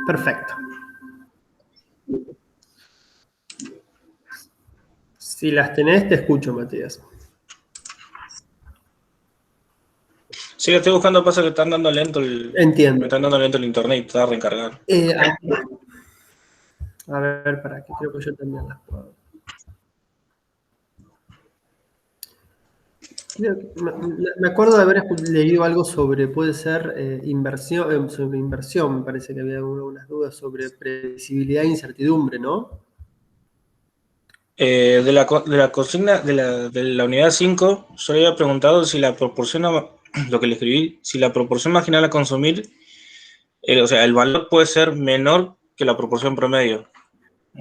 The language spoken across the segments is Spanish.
Perfecto. Si las tenés, te escucho, Matías. Sí, lo estoy buscando, pasa que están dando lento Entiendo. me están dando lento el internet y está a reencargar. A ver, para que creo que yo también las puedo. Me acuerdo de haber leído algo sobre, puede ser, inversión, sobre inversión, me parece que había algunas dudas sobre previsibilidad e incertidumbre, ¿no? De la consigna de la unidad 5, yo había preguntado si la proporción, lo que le escribí, si la proporción marginal a consumir, o sea, el valor puede ser menor que la proporción promedio.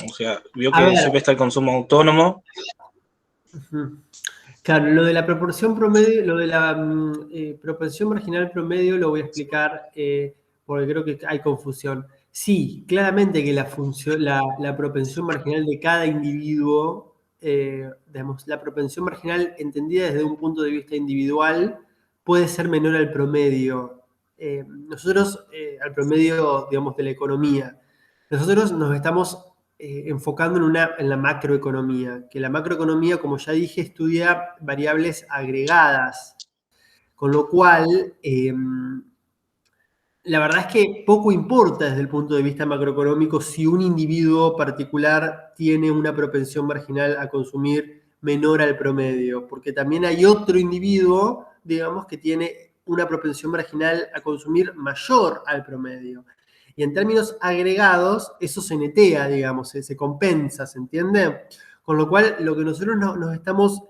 O sea, vio A que ver. siempre está el consumo autónomo. Claro, lo de la proporción promedio, lo de la propensión marginal promedio lo voy a explicar porque creo que hay confusión. Sí, claramente que la propensión marginal de cada individuo, digamos, la propensión marginal entendida desde un punto de vista individual puede ser menor al promedio. Nosotros, al promedio, digamos, de la economía, nosotros nos estamos enfocando en la macroeconomía, que la macroeconomía, como ya dije, estudia variables agregadas, con lo cual la verdad es que poco importa desde el punto de vista macroeconómico si un individuo particular tiene una propensión marginal a consumir menor al promedio, porque también hay otro individuo, digamos, que tiene una propensión marginal a consumir mayor al promedio. Y en términos agregados, eso se netea, digamos, se compensa, ¿se entiende? Con lo cual, lo que nosotros nos estamos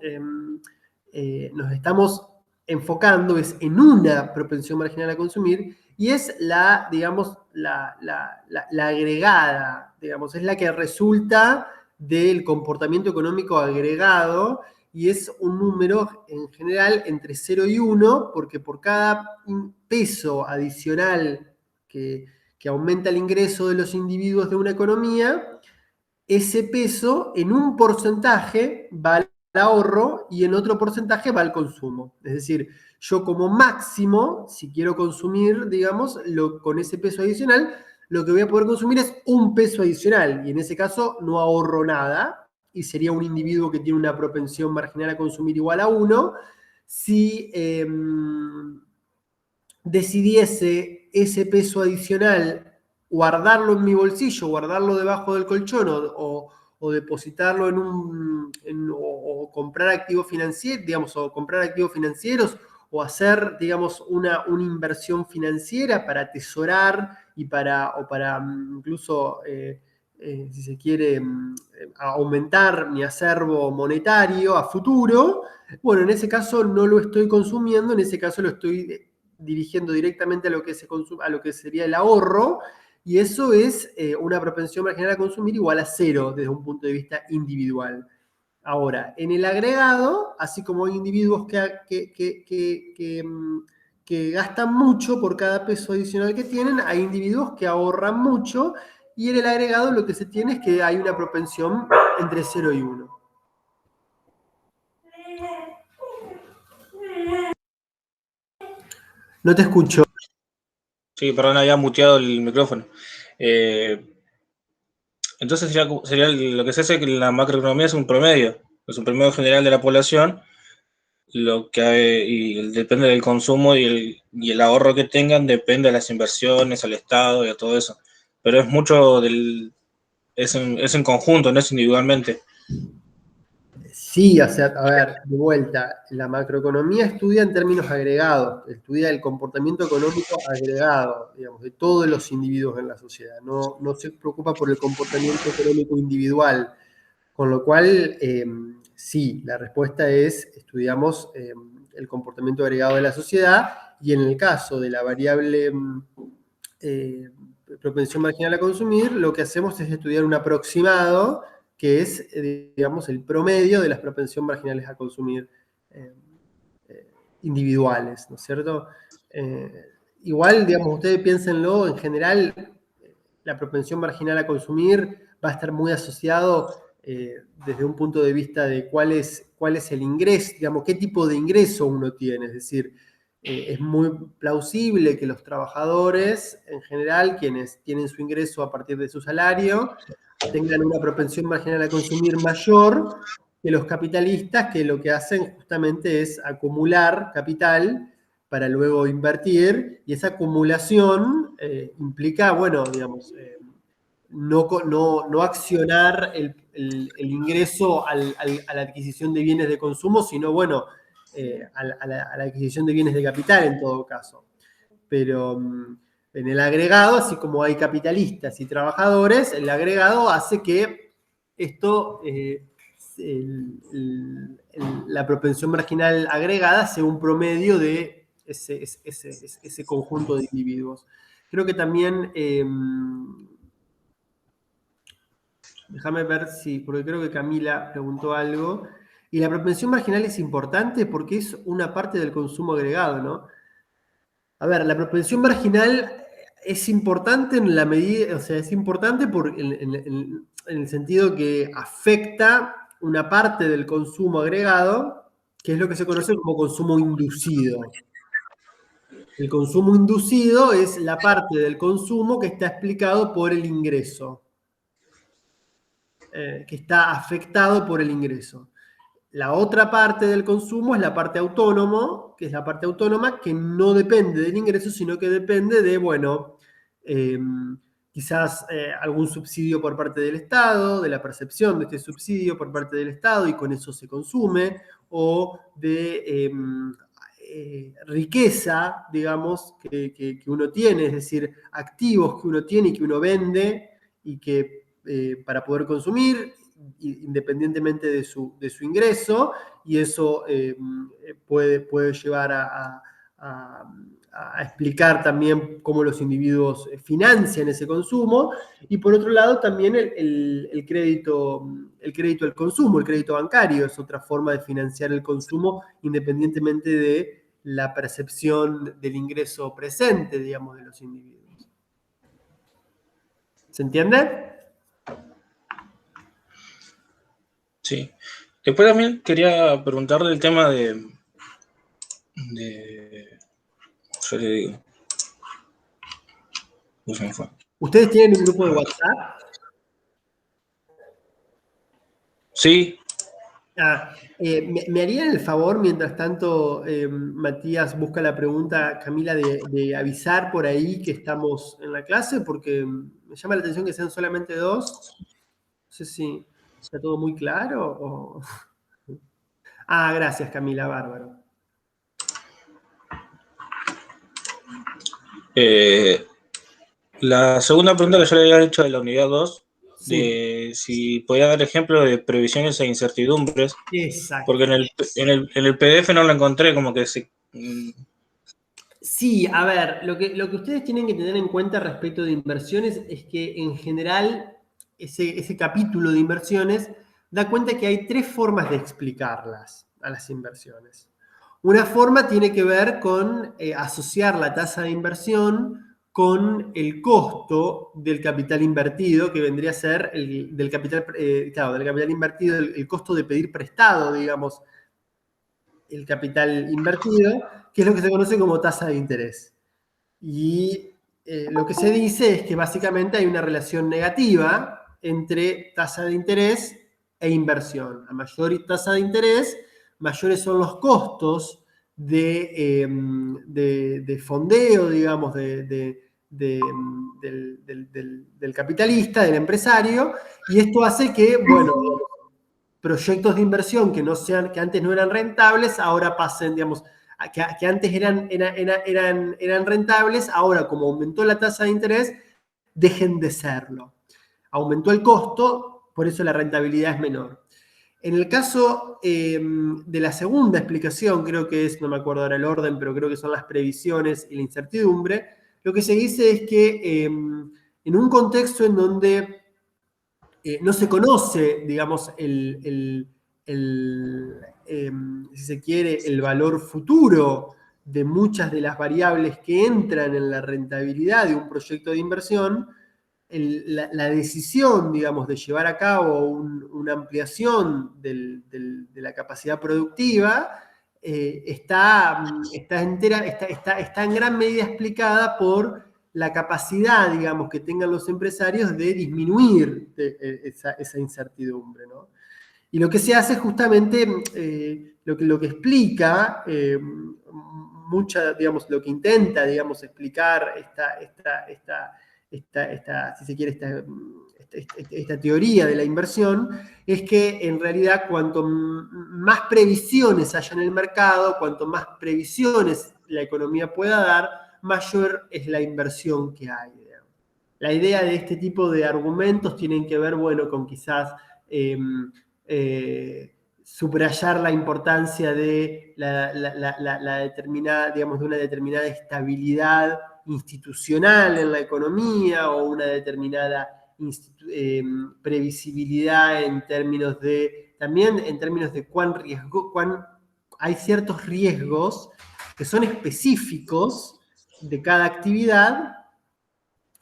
enfocando es en una propensión marginal a consumir y es la, digamos, la agregada, digamos, es la que resulta del comportamiento económico agregado y es un número en general entre 0 y 1, porque por cada peso adicional que aumenta el ingreso de los individuos de una economía, ese peso en un porcentaje va al ahorro y en otro porcentaje va al consumo. Es decir, yo como máximo, si quiero consumir, digamos, con ese peso adicional, lo que voy a poder consumir es un peso adicional y en ese caso no ahorro nada y sería un individuo que tiene una propensión marginal a consumir igual a 1. Si decidiese ese peso adicional guardarlo en mi bolsillo, guardarlo debajo del colchón o depositarlo o comprar activos financieros, digamos, o comprar activos financieros o hacer, digamos, una inversión financiera para atesorar y para incluso, si se quiere, aumentar mi acervo monetario a futuro. Bueno, en ese caso no lo estoy consumiendo, en ese caso lo estoy dirigiendo directamente a lo que, a lo que sería el ahorro, y eso es una propensión marginal a consumir igual a 0 desde un punto de vista individual. Ahora, en el agregado, así como hay individuos que gastan mucho por cada peso adicional que tienen, hay individuos que ahorran mucho, y en el agregado lo que se tiene es que hay una propensión entre 0 y 1. No te escucho. Sí, perdón, había muteado el micrófono. Entonces sería lo que se hace que la macroeconomía es un promedio general de la población, depende del consumo y el ahorro que tengan, depende de las inversiones, al Estado y a todo eso. Pero es mucho es en conjunto, no es individualmente. Sí, o sea, a ver, de vuelta, la macroeconomía estudia en términos agregados, estudia el comportamiento económico agregado, digamos, de todos los individuos en la sociedad, no se preocupa por el comportamiento económico individual, con lo cual, sí, la respuesta es, estudiamos el comportamiento agregado de la sociedad, y en el caso de la variable eh, propensión marginal a consumir, lo que hacemos es estudiar un aproximado, que es, digamos, el promedio de las propensiones marginales a consumir individuales, ¿no es cierto? Igual, digamos, ustedes piénsenlo, en general, la propensión marginal a consumir va a estar muy asociado desde un punto de vista de cuál es el ingreso, digamos, qué tipo de ingreso uno tiene, es decir, es muy plausible que los trabajadores, en general, quienes tienen su ingreso a partir de su salario, tengan una propensión marginal a consumir mayor que los capitalistas, que lo que hacen justamente es acumular capital para luego invertir, y esa acumulación implica, bueno, digamos, no accionar el ingreso a la adquisición de bienes de consumo, sino, bueno, a la adquisición de bienes de capital en todo caso. Pero en el agregado, así como hay capitalistas y trabajadores, el agregado hace que esto, la propensión marginal agregada sea un promedio de ese conjunto de individuos. Creo que también, déjame ver si, porque creo que Camila preguntó algo, y la propensión marginal es importante porque es una parte del consumo agregado, ¿no? A ver, la propensión marginal es importante en la medida, o sea, es importante en el sentido que afecta una parte del consumo agregado, que es lo que se conoce como consumo inducido. El consumo inducido es la parte del consumo que está explicado por el ingreso, que está afectado por el ingreso. La otra parte del consumo es la parte autónomo, que es la parte autónoma que no depende del ingreso, sino que depende de, bueno, quizás algún subsidio por parte del Estado, de la percepción de este subsidio por parte del Estado y con eso se consume, o de riqueza, digamos, que uno tiene, es decir, activos que uno tiene y que uno vende y que para poder consumir, independientemente de su ingreso, y eso puede llevar a explicar también cómo los individuos financian ese consumo, y por otro lado también el crédito al consumo, el crédito bancario es otra forma de financiar el consumo independientemente de la percepción del ingreso presente, digamos, de los individuos. ¿Se entiende? Sí. Después también quería preguntarle el tema yo le digo, no se me fue. ¿Ustedes tienen un grupo de WhatsApp? Sí. ¿Me harían el favor, mientras tanto Matías busca la pregunta, Camila, de avisar por ahí que estamos en la clase? Porque me llama la atención que sean solamente dos. No sé si está todo muy claro o... gracias, Camila, bárbaro. La segunda pregunta que yo le había hecho de la unidad 2, Sí. de si podía dar ejemplo de previsiones e incertidumbres. Exacto. Porque en el PDF no lo encontré, como que se... Sí, a ver, lo que ustedes tienen que tener en cuenta respecto de inversiones es que en general ese capítulo de inversiones da cuenta que hay tres formas de explicarlas a las inversiones. Una forma tiene que ver con asociar la tasa de inversión con el costo del capital invertido, que vendría a ser del capital invertido, el costo de pedir prestado, digamos, el capital invertido, que es lo que se conoce como tasa de interés. Y lo que se dice es que básicamente hay una relación negativa entre tasa de interés e inversión. A mayor tasa de interés, mayores son los costos de fondeo, digamos, del capitalista, del empresario, y esto hace que, bueno, proyectos de inversión que antes no eran rentables, ahora pasen, digamos, que antes eran rentables, ahora como aumentó la tasa de interés, dejen de serlo. Aumentó el costo, por eso la rentabilidad es menor. En el caso de la segunda explicación, creo que es, no me acuerdo ahora el orden, pero creo que son las previsiones y la incertidumbre, lo que se dice es que en un contexto en donde no se conoce, digamos, si se quiere, el valor futuro de muchas de las variables que entran en la rentabilidad de un proyecto de inversión, la decisión, digamos, de llevar a cabo una ampliación de la capacidad productiva está en gran medida explicada por la capacidad, digamos, que tengan los empresarios de disminuir esa incertidumbre, ¿no? Y lo que se hace justamente, lo que explica, digamos, lo que intenta, digamos, explicar si se quiere, esta teoría de la inversión, es que en realidad cuanto más previsiones haya en el mercado, cuanto más previsiones la economía pueda dar, mayor es la inversión que hay. La idea de este tipo de argumentos tienen que ver, bueno, con quizás subrayar la importancia de la determinada, digamos, de una determinada estabilidad institucional en la economía o una determinada previsibilidad en términos de, también en términos de cuán hay ciertos riesgos que son específicos de cada actividad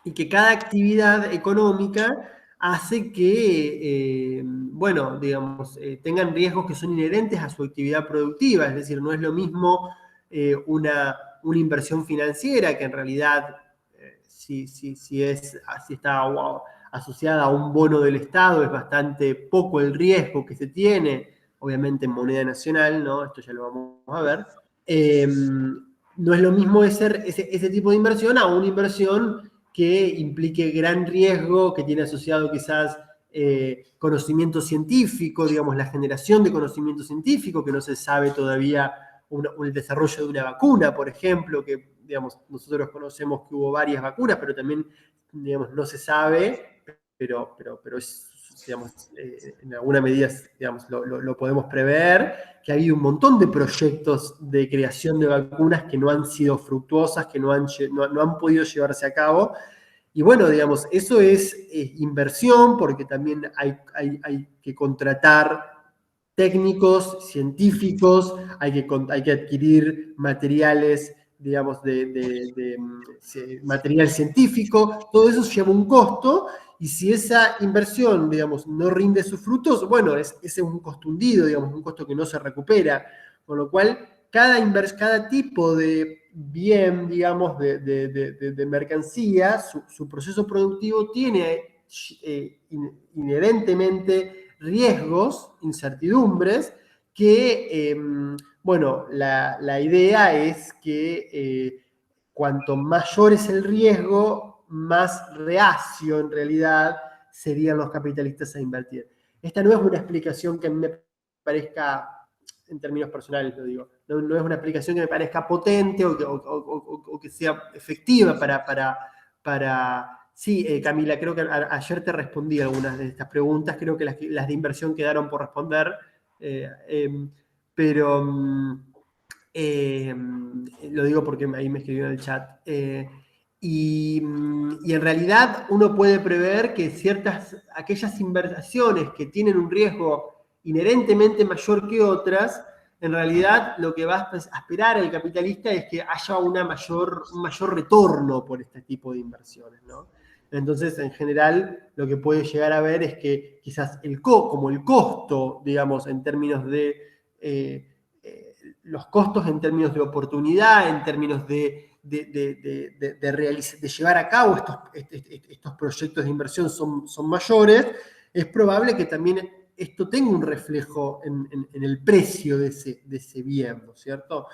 y que cada actividad económica hace que, bueno, digamos, tengan riesgos que son inherentes a su actividad productiva, es decir, no es lo mismo una inversión financiera que en realidad, si está asociada a un bono del Estado, es bastante poco el riesgo que se tiene, obviamente en moneda nacional, ¿no? Esto ya lo vamos a ver. No es lo mismo ese tipo de inversión a una inversión que implique gran riesgo, que tiene asociado quizás conocimiento científico, digamos, la generación de conocimiento científico, que no se sabe todavía el desarrollo de una vacuna, por ejemplo, que, digamos, nosotros conocemos que hubo varias vacunas, pero también, digamos, no se sabe, pero es, digamos, en alguna medida, digamos, lo podemos prever, que ha habido un montón de proyectos de creación de vacunas que no han sido fructuosas, que no han podido llevarse a cabo. Y bueno, digamos, eso es inversión, porque también hay que contratar técnicos, científicos, hay que adquirir materiales, digamos, material científico, todo eso lleva un costo, y si esa inversión, digamos, no rinde sus frutos, bueno, ese es un costo hundido, digamos, un costo que no se recupera, con lo cual cada tipo de bien, digamos, de mercancía, su proceso productivo tiene inherentemente riesgos, incertidumbres, que, bueno, la idea es que cuanto mayor es el riesgo, más reacio en realidad serían los capitalistas a invertir. Esta no es una explicación que me parezca, en términos personales lo digo, no es una explicación que me parezca potente o que sea efectiva para sí, Camila, creo que ayer te respondí algunas de estas preguntas, creo que las de inversión quedaron por responder, pero lo digo porque ahí me escribió en el chat. Y en realidad uno puede prever que aquellas inversiones que tienen un riesgo inherentemente mayor que otras, en realidad lo que va a esperar el capitalista es que haya un mayor retorno por este tipo de inversiones, ¿no? Entonces, en general, lo que puede llegar a ver es que quizás como el costo, digamos, en términos de los costos, en términos de oportunidad, en términos de llevar a cabo estos proyectos de inversión son mayores, es probable que también esto tenga un reflejo en el precio de ese bien, ¿no es cierto?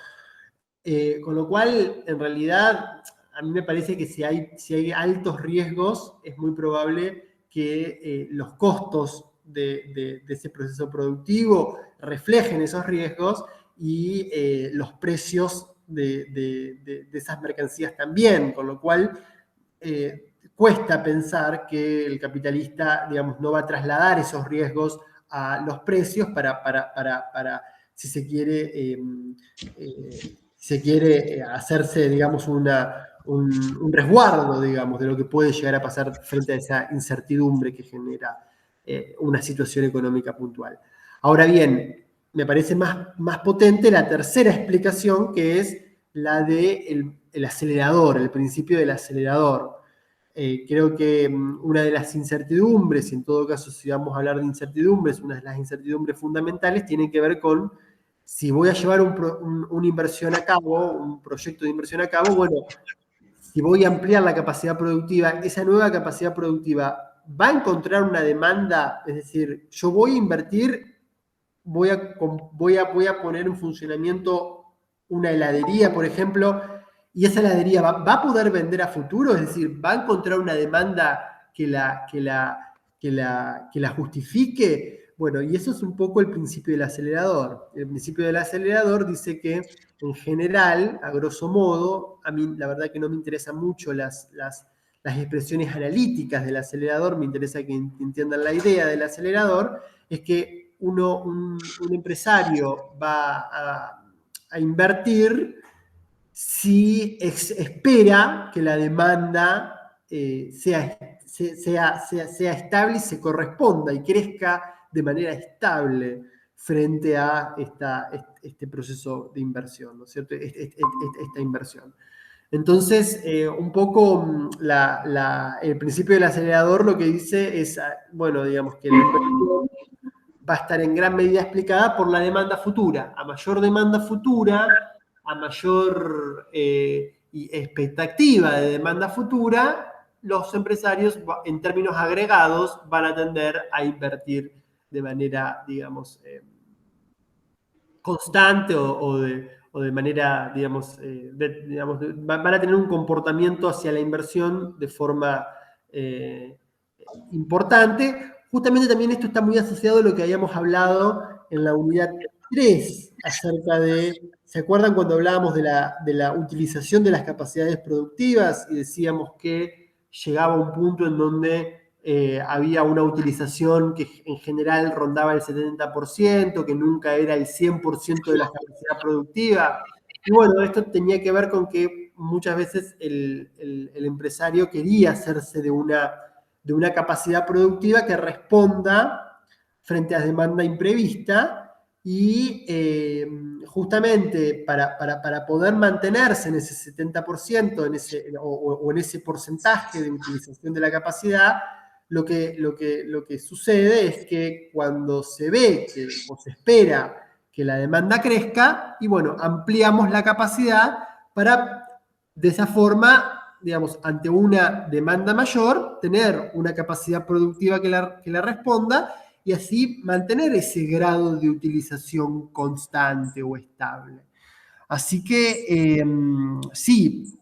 Con lo cual, en realidad, a mí me parece que si hay altos riesgos, es muy probable que los costos de ese proceso productivo reflejen esos riesgos y los precios de esas mercancías también, con lo cual cuesta pensar que el capitalista, digamos, no va a trasladar esos riesgos a los precios para si se quiere hacerse, digamos, un resguardo, digamos, de lo que puede llegar a pasar frente a esa incertidumbre que genera una situación económica puntual. Ahora bien, me parece más potente la tercera explicación, que es la del acelerador, el principio del acelerador. Creo que una de las incertidumbres, y en todo caso si vamos a hablar de incertidumbres, una de las incertidumbres fundamentales tiene que ver con si voy a llevar una inversión a cabo, un proyecto de inversión a cabo, bueno, si voy a ampliar la capacidad productiva, esa nueva capacidad productiva va a encontrar una demanda, es decir, yo voy a invertir, voy a poner en funcionamiento una heladería, por ejemplo, y esa heladería va a poder vender a futuro, es decir, va a encontrar una demanda que la justifique. Bueno, y eso es un poco el principio del acelerador. El principio del acelerador dice que, en general, a grosso modo, a mí la verdad que no me interesan mucho las expresiones analíticas del acelerador, me interesa que entiendan la idea del acelerador, es que un empresario va a invertir si espera que la demanda sea estable y se corresponda y crezca de manera estable frente a este proceso de inversión, ¿no es cierto? Esta inversión. Entonces, un poco el principio del acelerador lo que dice es, bueno, digamos que la inversión va a estar en gran medida explicada por la demanda futura. A mayor demanda futura, a mayor expectativa de demanda futura, los empresarios, en términos agregados, van a tender a invertir de manera, digamos, constante o de manera, digamos, van a tener un comportamiento hacia la inversión de forma importante. Justamente también esto está muy asociado a lo que habíamos hablado en la unidad 3, acerca de, ¿se acuerdan cuando hablábamos de la utilización de las capacidades productivas y decíamos que llegaba un punto en donde había una utilización que en general rondaba el 70%, que nunca era el 100% de la capacidad productiva? Y bueno, esto tenía que ver con que muchas veces el empresario quería hacerse de una capacidad productiva que responda frente a demanda imprevista y justamente para poder mantenerse en ese 70%, o en ese porcentaje de utilización de la capacidad, lo que sucede es que cuando se ve o se espera que la demanda crezca, y bueno, ampliamos la capacidad para, de esa forma, digamos, ante una demanda mayor, tener una capacidad productiva que la responda y así mantener ese grado de utilización constante o estable. Así que, sí,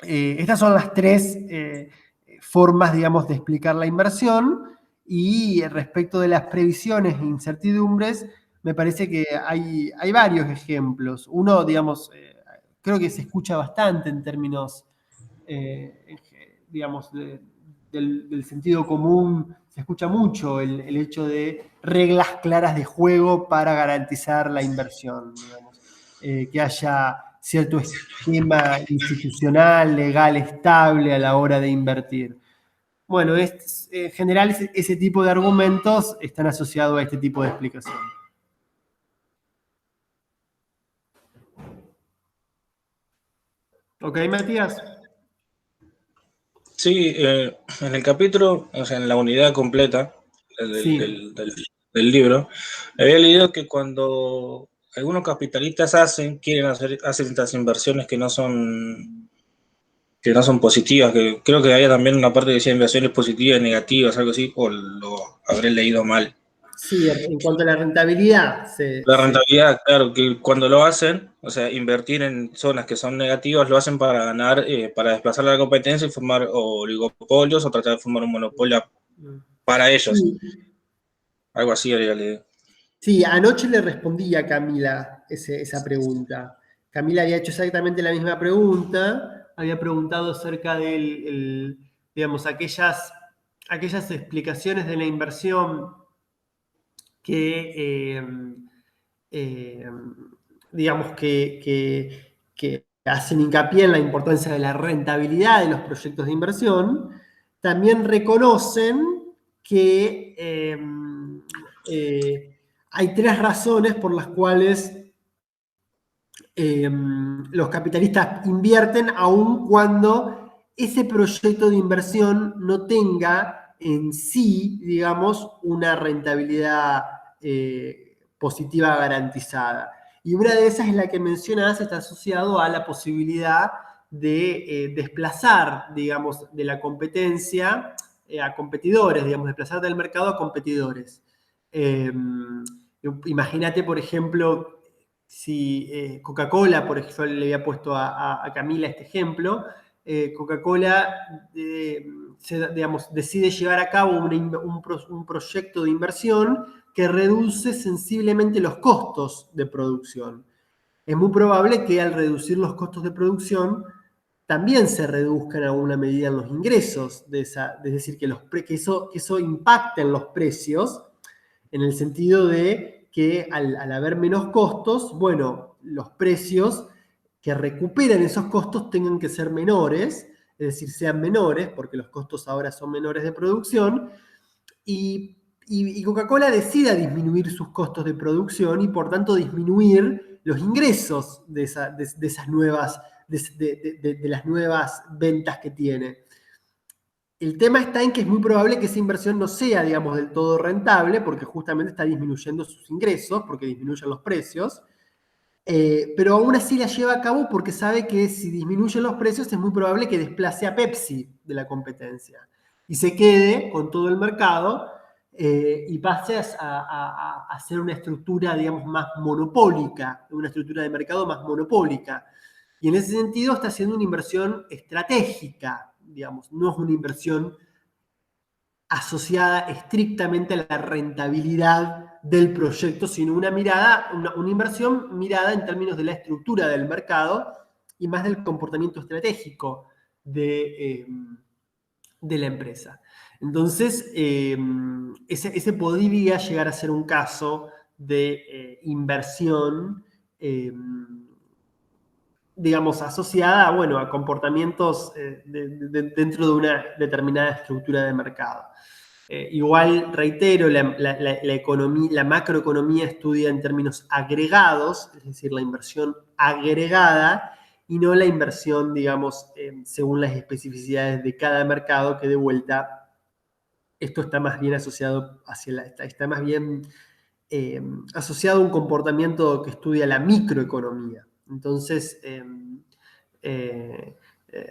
estas son las tres formas, digamos, de explicar la inversión. Y respecto de las previsiones e incertidumbres, me parece que hay varios ejemplos. Uno, digamos, creo que se escucha bastante en términos, digamos, del sentido común, se escucha mucho el hecho de reglas claras de juego para garantizar la inversión, digamos. Que haya cierto esquema institucional, legal, estable a la hora de invertir. Bueno, en general ese tipo de argumentos están asociados a este tipo de explicación. ¿Ok, Matías? Sí, en el capítulo, o sea, en la unidad completa Sí. del libro, había leído que cuando algunos capitalistas quieren hacen estas inversiones que no son positivas, que creo que había también una parte que decía inversiones positivas y negativas, algo así, o lo habré leído mal. Sí, en cuanto a la rentabilidad, La rentabilidad, claro, que cuando lo hacen, o sea, invertir en zonas que son negativas, lo hacen para ganar, para desplazar la competencia y formar oligopolios o tratar de formar un monopolio para ellos. Sí. Algo así había leído. Sí, anoche le respondí a Camila esa pregunta. Camila había hecho exactamente la misma pregunta, había preguntado acerca de digamos, aquellas explicaciones de la inversión que, digamos, que hacen hincapié en la importancia de la rentabilidad de los proyectos de inversión. También reconocen que hay tres razones por las cuales los capitalistas invierten, aun cuando ese proyecto de inversión no tenga en sí, digamos, una rentabilidad positiva garantizada. Y una de esas es la que mencionás, está asociado a la posibilidad de desplazar, digamos, de la competencia a competidores, digamos, desplazar del mercado a competidores. Imagínate, por ejemplo, si Coca-Cola, por ejemplo, le había puesto a Camila este ejemplo, Coca-Cola digamos, decide llevar a cabo un proyecto de inversión que reduce sensiblemente los costos de producción. Es muy probable que al reducir los costos de producción también se reduzcan en alguna medida en los ingresos, es decir, que eso impacte en los precios, en el sentido de que al haber menos costos, bueno, los precios que recuperen esos costos tengan que ser menores, es decir, sean menores, porque los costos ahora son menores de producción, y Coca-Cola decida disminuir sus costos de producción y por tanto disminuir los ingresos de esas nuevas, de las nuevas ventas que tiene. El tema está en que es muy probable que esa inversión no sea, digamos, del todo rentable, porque justamente está disminuyendo sus ingresos, porque disminuyen los precios, pero aún así la lleva a cabo porque sabe que si disminuyen los precios es muy probable que desplace a Pepsi de la competencia y se quede con todo el mercado y pase a ser una estructura, digamos, más monopólica, una estructura de mercado más monopólica. Y en ese sentido está haciendo una inversión estratégica, digamos, no es una inversión asociada estrictamente a la rentabilidad del proyecto, sino una inversión mirada en términos de la estructura del mercado y más del comportamiento estratégico de la empresa. Entonces, ese podría llegar a ser un caso de inversión, digamos, asociada, bueno, a comportamientos dentro de una determinada estructura de mercado. Igual, reitero, la macroeconomía estudia en términos agregados, es decir, la inversión agregada, y no la inversión, digamos, según las especificidades de cada mercado, que de vuelta, esto está más bien asociado está más bien asociado a un comportamiento que estudia la microeconomía. Entonces,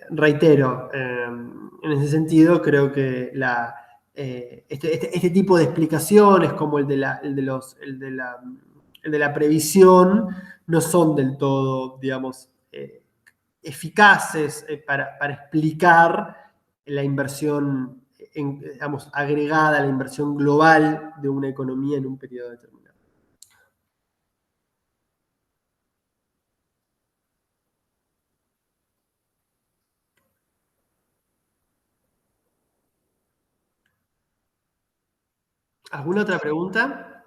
reitero, en ese sentido, creo que este tipo de explicaciones, como el de la previsión, no son del todo, digamos, eficaces para explicar la inversión, digamos, agregada, la inversión global de una economía en un periodo determinado. ¿Alguna otra pregunta?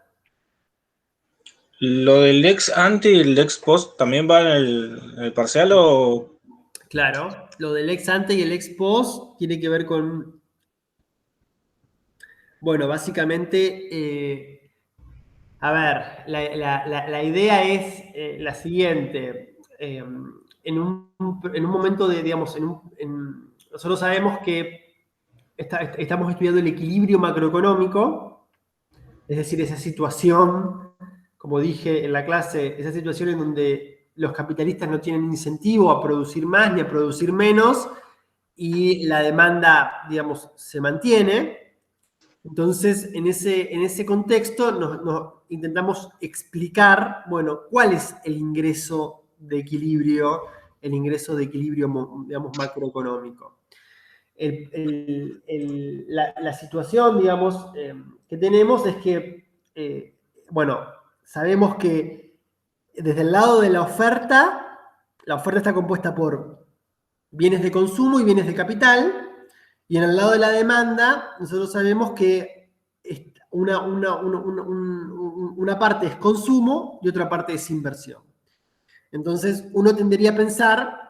¿Lo del ex ante y el ex post también va en el parcial o...? Claro, lo del ex ante y el ex post tiene que ver con, bueno, básicamente, a ver, la idea es la siguiente. En un momento de, digamos, nosotros sabemos que estamos estudiando el equilibrio macroeconómico, es decir, esa situación, como dije en la clase, esa situación en donde los capitalistas no tienen incentivo a producir más ni a producir menos y la demanda, digamos, se mantiene. Entonces, en ese contexto nos intentamos explicar, bueno, cuál es el ingreso de equilibrio, digamos, macroeconómico. La situación, digamos, que tenemos es que, bueno, sabemos que desde el lado de la oferta está compuesta por bienes de consumo y bienes de capital, y en el lado de la demanda, nosotros sabemos que una parte es consumo y otra parte es inversión. Entonces, uno tendería a pensar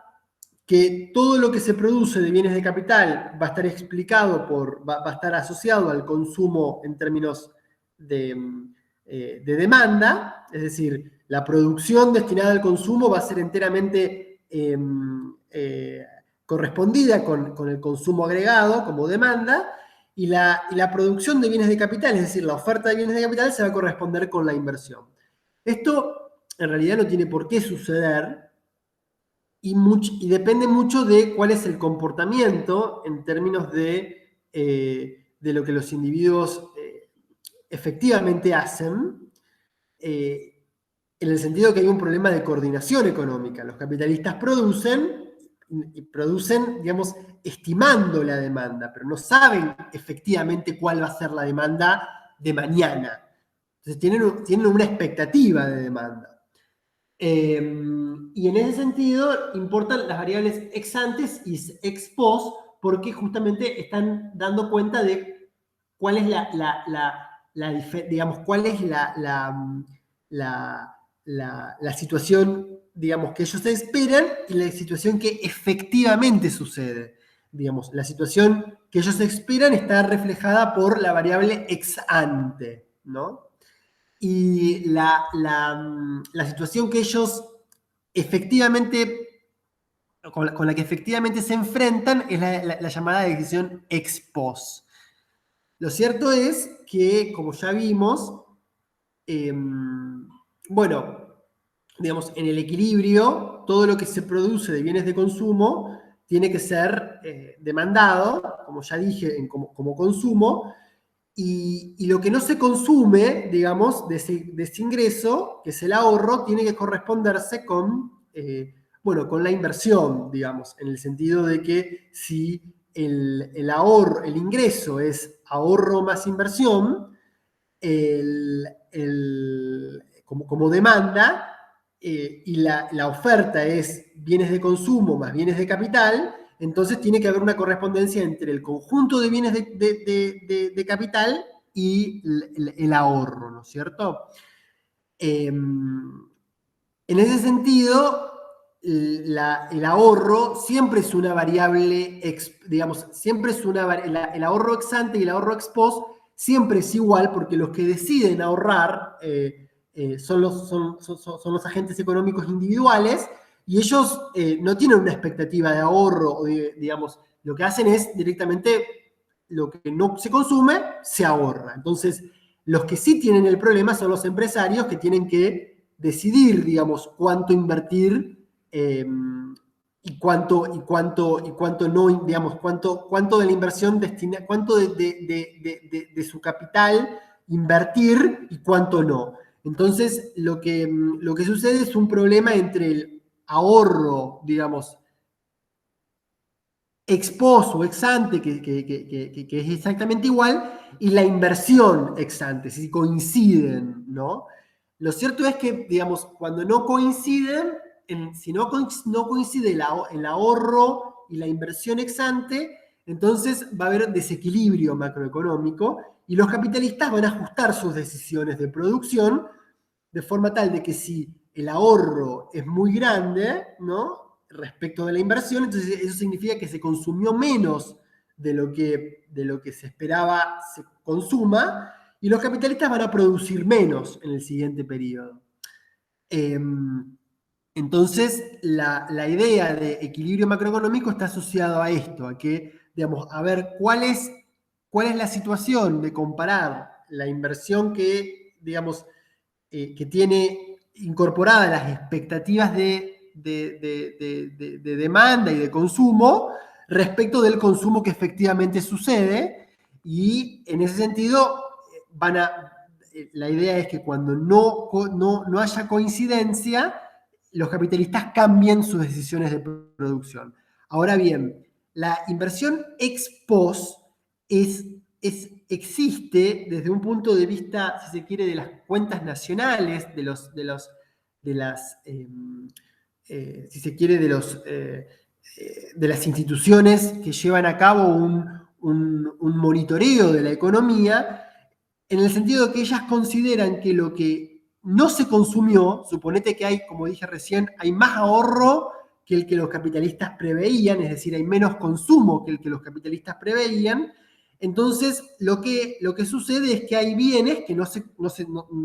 que todo lo que se produce de bienes de capital va a estar va a estar asociado al consumo en términos de demanda, es decir, la producción destinada al consumo va a ser enteramente correspondida con el consumo agregado como demanda, y la producción de bienes de capital, es decir, la oferta de bienes de capital, se va a corresponder con la inversión. Esto en realidad no tiene por qué suceder y depende mucho de cuál es el comportamiento en términos de lo que los individuos efectivamente hacen, en el sentido que hay un problema de coordinación económica. Los capitalistas producen, digamos, estimando la demanda, pero no saben efectivamente cuál va a ser la demanda de mañana. Entonces tienen una expectativa de demanda. Y en ese sentido importan las variables ex antes y ex post, porque justamente están dando cuenta de cuál es digamos, cuál es la situación, digamos, que ellos esperan y la situación que efectivamente sucede. Digamos, la situación que ellos esperan está reflejada por la variable ex ante, ¿no? Y la situación que ellos efectivamente, con la que efectivamente se enfrentan es la llamada decisión ex post. Lo cierto es que, como ya vimos, bueno, digamos, en el equilibrio, todo lo que se produce de bienes de consumo tiene que ser demandado, como ya dije, como consumo, y lo que no se consume, digamos, de ese ingreso, que es el ahorro, tiene que corresponderse bueno, con la inversión, digamos, en el sentido de que si el ahorro, el ingreso es ahorro más inversión, como demanda, y la oferta es bienes de consumo más bienes de capital, entonces tiene que haber una correspondencia entre el conjunto de bienes de capital y el ahorro, ¿no es cierto? En ese sentido, el ahorro siempre es una variable, digamos, siempre es el ahorro ex ante y el ahorro ex post siempre es igual porque los que deciden ahorrar son los agentes económicos individuales y ellos no tienen una expectativa de ahorro, o digamos, lo que hacen es directamente lo que no se consume, se ahorra. Entonces, los que sí tienen el problema son los empresarios que tienen que decidir, digamos, cuánto invertir y cuánto no, digamos, cuánto de la inversión destina, cuánto de su capital invertir y cuánto no. Entonces, lo que sucede es un problema entre el ahorro, digamos, ex post o ex ante, que es exactamente igual, y la inversión ex ante, si coinciden, ¿no? Lo cierto es que, digamos, cuando no coinciden, si no coincide el ahorro y la inversión ex ante, entonces va a haber desequilibrio macroeconómico y los capitalistas van a ajustar sus decisiones de producción de forma tal de que si el ahorro es muy grande, ¿no?, respecto de la inversión, entonces eso significa que se consumió menos de lo que se esperaba se consuma, y los capitalistas van a producir menos en el siguiente periodo. Entonces, la idea de equilibrio macroeconómico está asociado a esto, a que, digamos, a ver cuál es la situación de comparar la inversión que, digamos, que tiene incorporadas las expectativas de demanda y de consumo respecto del consumo que efectivamente sucede, y en ese sentido la idea es que cuando no haya coincidencia, los capitalistas cambian sus decisiones de producción. Ahora bien, la inversión ex post existe desde un punto de vista, si se quiere, de las cuentas nacionales, si se quiere, de las instituciones que llevan a cabo un monitoreo de la economía, en el sentido de que ellas consideran que lo que no se consumió, suponete que hay, como dije recién, hay más ahorro que el que los capitalistas preveían, es decir, hay menos consumo que el que los capitalistas preveían. Entonces, lo que sucede es que hay bienes que no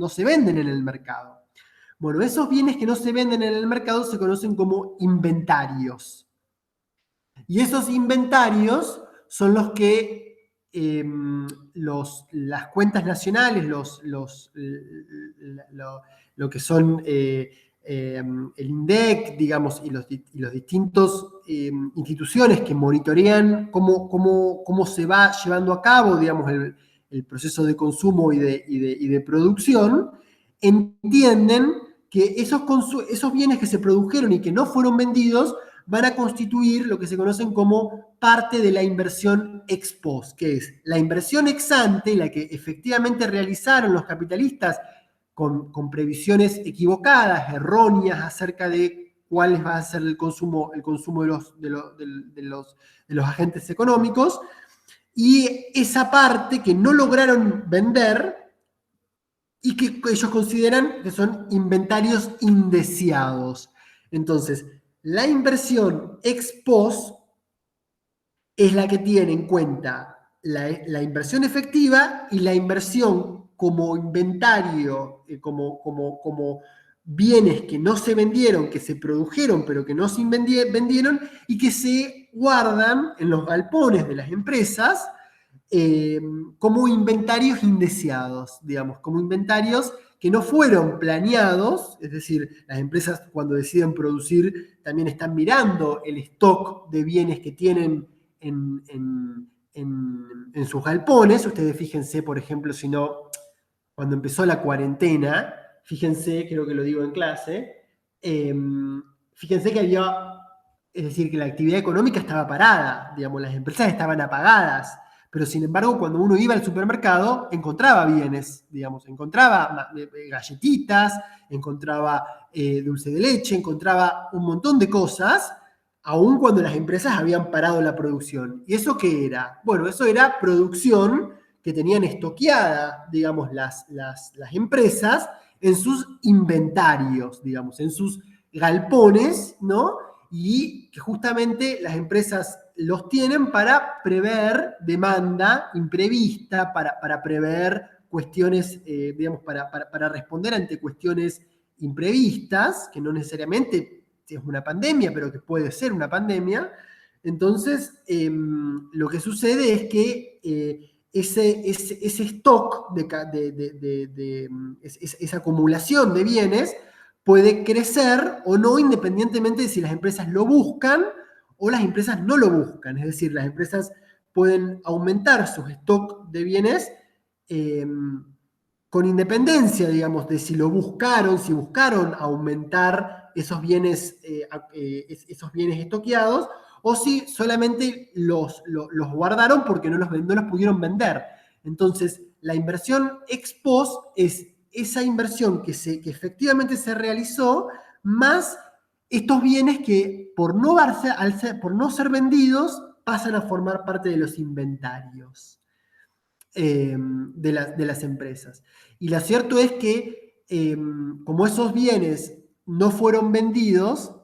se venden en el mercado. Bueno, esos bienes que no se venden en el mercado se conocen como inventarios. Y esos inventarios son los que las cuentas nacionales, lo que son el INDEC, digamos, y los distintos instituciones que monitorean cómo se va llevando a cabo, digamos, el proceso de consumo y de producción, entienden que esos bienes que se produjeron y que no fueron vendidos van a constituir lo que se conocen como parte de la inversión ex post, que es la inversión ex ante, la que efectivamente realizaron los capitalistas con previsiones equivocadas, erróneas acerca de cuál va a ser el consumo de los agentes económicos, y esa parte que no lograron vender y que ellos consideran que son inventarios indeseados. Entonces, la inversión ex post es la que tiene en cuenta la inversión efectiva y la inversión como inventario, como bienes que no se vendieron, que se produjeron, pero que no se vendieron y que se guardan en los galpones de las empresas como inventarios indeseados, digamos, como inventarios que no fueron planeados, es decir, las empresas cuando deciden producir también están mirando el stock de bienes que tienen en sus galpones. Ustedes fíjense, por ejemplo, si no, cuando empezó la cuarentena, fíjense, creo que lo digo en clase, fíjense que había, es decir, que la actividad económica estaba parada, digamos, las empresas estaban apagadas, pero sin embargo, cuando uno iba al supermercado, encontraba bienes, digamos, encontraba galletitas, encontraba dulce de leche, encontraba un montón de cosas, aun cuando las empresas habían parado la producción. ¿Y eso qué era? Bueno, eso era producción que tenían estoqueada, digamos, las empresas en sus inventarios, digamos, en sus galpones, ¿no? Y que justamente las empresas los tienen para prever demanda imprevista, para prever cuestiones, digamos, para responder ante cuestiones imprevistas, que no necesariamente es una pandemia, pero que puede ser una pandemia. Entonces, lo que sucede es que ese stock, esa acumulación de bienes puede crecer o no, independientemente de si las empresas lo buscan o las empresas no lo buscan. Es decir, las empresas pueden aumentar sus stock de bienes con independencia, digamos, de si si buscaron aumentar esos bienes estoqueados, o si solamente los guardaron porque no los pudieron vender. Entonces, la inversión ex post es esa inversión que efectivamente se realizó, más estos bienes que por no ser vendidos pasan a formar parte de los inventarios de las empresas. Y lo cierto es que como esos bienes no fueron vendidos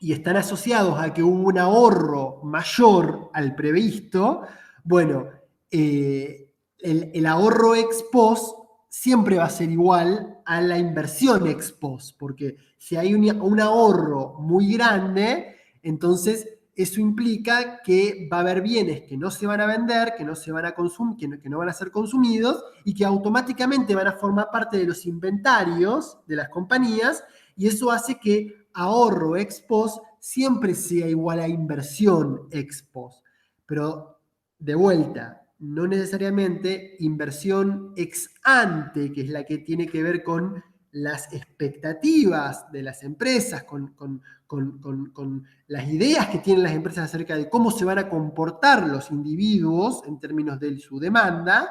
y están asociados a que hubo un ahorro mayor al previsto, bueno, el ahorro ex post siempre va a ser igual a la inversión ex post, porque si hay un ahorro muy grande, entonces eso implica que va a haber bienes que no se van a vender, que no se van a consumir, que no van a ser consumidos y que automáticamente van a formar parte de los inventarios de las compañías, y eso hace que ahorro ex post siempre sea igual a inversión ex post. Pero de vuelta, no necesariamente inversión ex ante, que es la que tiene que ver con las expectativas de las empresas, con las ideas que tienen las empresas acerca de cómo se van a comportar los individuos en términos de su demanda,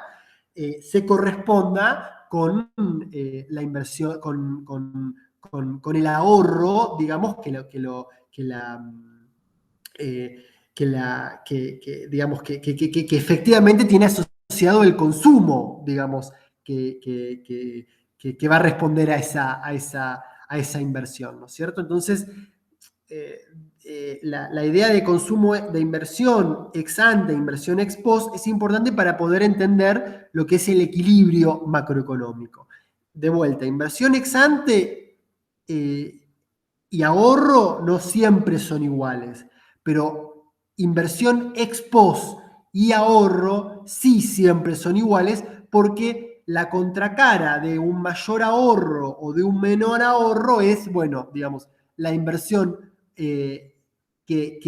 se corresponda con la inversión, con el ahorro, digamos, digamos, que efectivamente tiene asociado el consumo, digamos, que va a responder a esa inversión, ¿no es cierto? Entonces, la idea de consumo, de inversión ex ante, inversión ex post, es importante para poder entender lo que es el equilibrio macroeconómico. De vuelta, inversión ex ante y ahorro no siempre son iguales, pero inversión ex post y ahorro sí siempre son iguales, porque la contracara de un mayor ahorro o de un menor ahorro es, bueno, digamos, la inversión que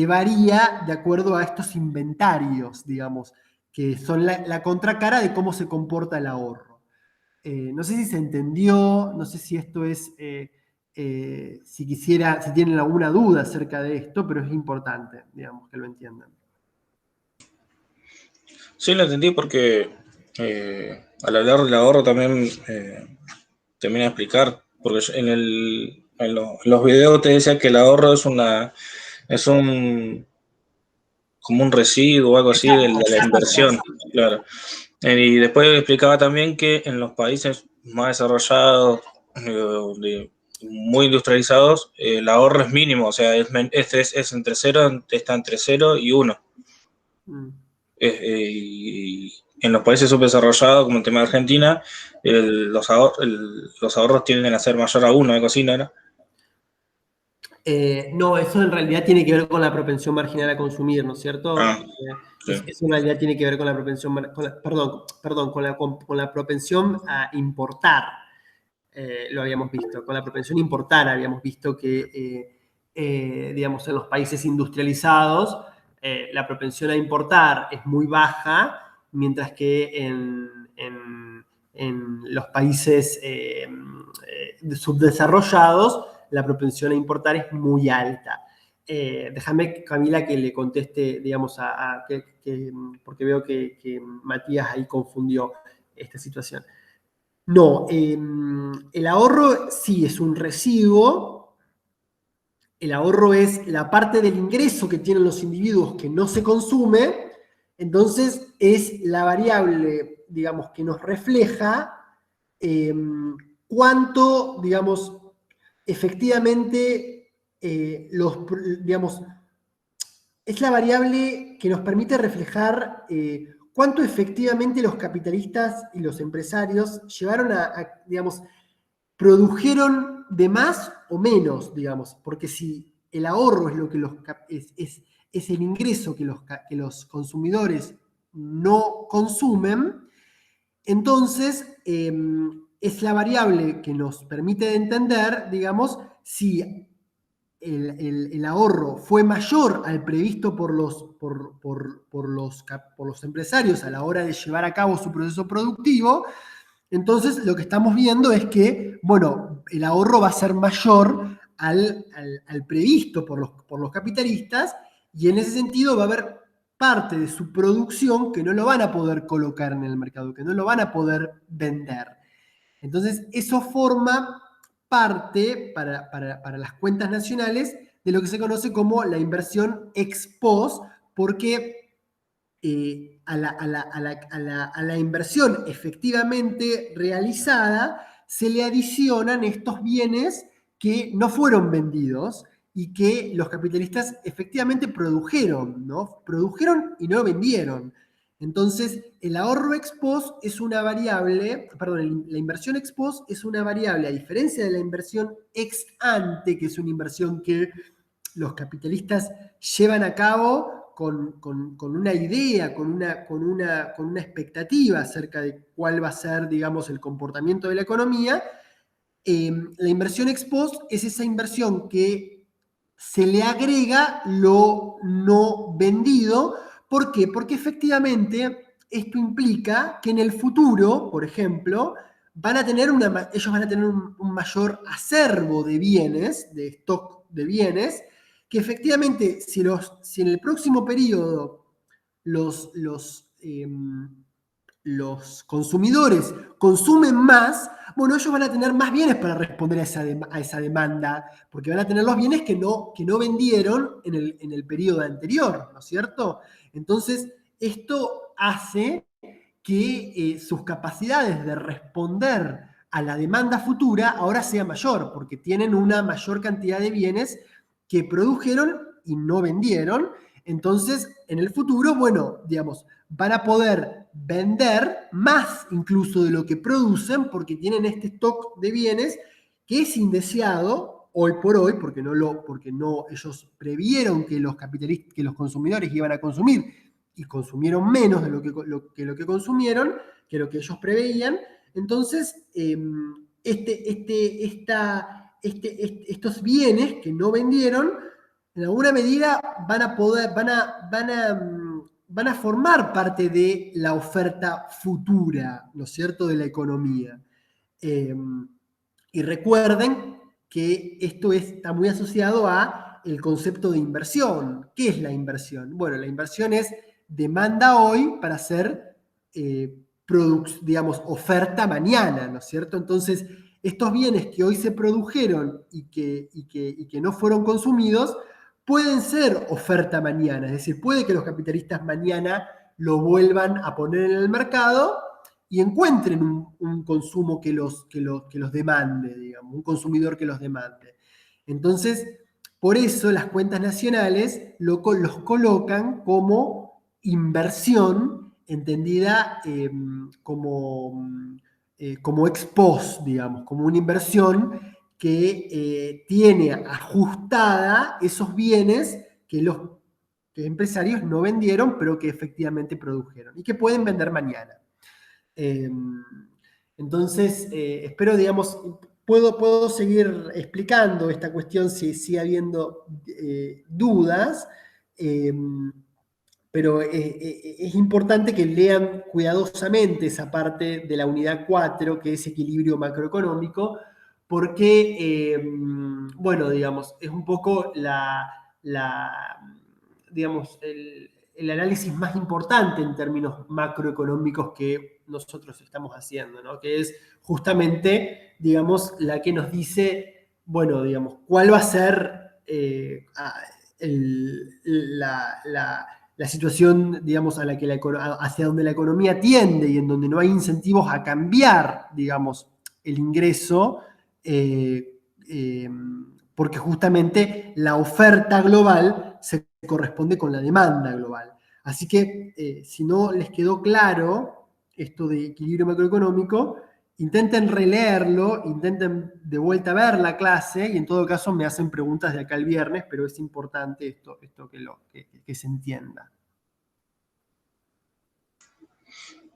varía de acuerdo a estos inventarios, digamos, que son la contracara de cómo se comporta el ahorro. No sé si se entendió, no sé si esto es, si tienen alguna duda acerca de esto, pero es importante, digamos, que lo entiendan. Sí, lo entendí porque al hablar del ahorro también termina de explicar, porque en los videos te decía que el ahorro es como un residuo o algo así de la inversión, claro. Y después explicaba también que en los países más desarrollados, muy industrializados, el ahorro es mínimo, o sea, es entre cero, está entre 0 y 1. Mm. Y en los países subdesarrollados, como el tema de Argentina, los ahorros tienden a ser mayor a 1, algo así, ¿no era? No, eso en realidad tiene que ver con la propensión marginal a consumir, ¿no es cierto? Ah, sí. Eso en realidad tiene que ver con la propensión, perdón, con la propensión a importar. Lo habíamos visto. Con la propensión a importar habíamos visto que, digamos, en los países industrializados, la propensión a importar es muy baja, mientras que en los países subdesarrollados, la propensión a importar es muy alta. Déjame, Camila, que le conteste, digamos, porque veo que Matías ahí confundió esta situación. No, el ahorro sí es un residuo. El ahorro es la parte del ingreso que tienen los individuos que no se consume. Entonces es la variable, digamos, que nos refleja cuánto, digamos, efectivamente, digamos, es la variable que nos permite reflejar cuánto efectivamente los capitalistas y los empresarios llevaron digamos, produjeron de más o menos, digamos, porque si el ahorro es lo que es el ingreso que los consumidores no consumen, entonces es la variable que nos permite entender, digamos, si el ahorro fue mayor al previsto por los empresarios a la hora de llevar a cabo su proceso productivo. Entonces, lo que estamos viendo es que, bueno, el ahorro va a ser mayor al previsto por los capitalistas, y en ese sentido va a haber parte de su producción que no lo van a poder colocar en el mercado, que no lo van a poder vender. Entonces, eso forma parte para las cuentas nacionales de lo que se conoce como la inversión ex post, porque a la inversión efectivamente realizada se le adicionan estos bienes que no fueron vendidos y que los capitalistas efectivamente produjeron, ¿no? Produjeron y no vendieron. Entonces, el ahorro ex post es una variable, perdón, la inversión ex post es una variable, a diferencia de la inversión ex ante, que es una inversión que los capitalistas llevan a cabo con una idea, con una expectativa acerca de cuál va a ser, digamos, el comportamiento de la economía. La inversión ex post es esa inversión que se le agrega lo no vendido. ¿Por qué? Porque efectivamente esto implica que en el futuro, por ejemplo, ellos van a tener un mayor acervo de bienes, de stock de bienes, que efectivamente si en el próximo periodo los consumidores consumen más, bueno, ellos van a tener más bienes para responder a esa demanda, porque van a tener los bienes que no vendieron en el periodo anterior, ¿no es cierto? Entonces, esto hace que sus capacidades de responder a la demanda futura ahora sea mayor, porque tienen una mayor cantidad de bienes que produjeron y no vendieron. Entonces, en el futuro, bueno, digamos, van a poder vender más incluso de lo que producen, porque tienen este stock de bienes que es indeseado hoy por hoy, porque no ellos previeron que los capitalistas, que los consumidores iban a consumir y consumieron menos de lo que consumieron, que lo que ellos preveían. Entonces, estos bienes que no vendieron, en alguna medida van a formar parte de la oferta futura, ¿no es cierto?, de la economía. Y recuerden que esto está muy asociado a el concepto de inversión. ¿Qué es la inversión? Bueno, la inversión es demanda hoy para hacer, digamos, oferta mañana, ¿no es cierto? Entonces, estos bienes que hoy se produjeron y que no fueron consumidos, pueden ser oferta mañana. Es decir, puede que los capitalistas mañana lo vuelvan a poner en el mercado y encuentren un consumo que los demande, digamos, un consumidor que los demande. Entonces, por eso las cuentas nacionales los colocan como inversión, entendida como ex post, digamos, como una inversión que tiene ajustada esos bienes que los empresarios no vendieron, pero que efectivamente produjeron y que pueden vender mañana. Entonces, espero, digamos, puedo seguir explicando esta cuestión si sigue habiendo dudas, pero es importante que lean cuidadosamente esa parte de la unidad 4, que es equilibrio macroeconómico, porque, bueno, digamos, es un poco digamos, el análisis más importante en términos macroeconómicos que nosotros estamos haciendo, ¿no? Que es justamente, digamos, la que nos dice, bueno, digamos, cuál va a ser la situación, digamos, hacia donde la economía tiende y en donde no hay incentivos a cambiar, digamos, el ingreso, porque justamente la oferta global se corresponde con la demanda global. Así que, si no les quedó claro esto de equilibrio macroeconómico, intenten releerlo, intenten de vuelta ver la clase y en todo caso me hacen preguntas de acá el viernes, pero es importante esto que se entienda.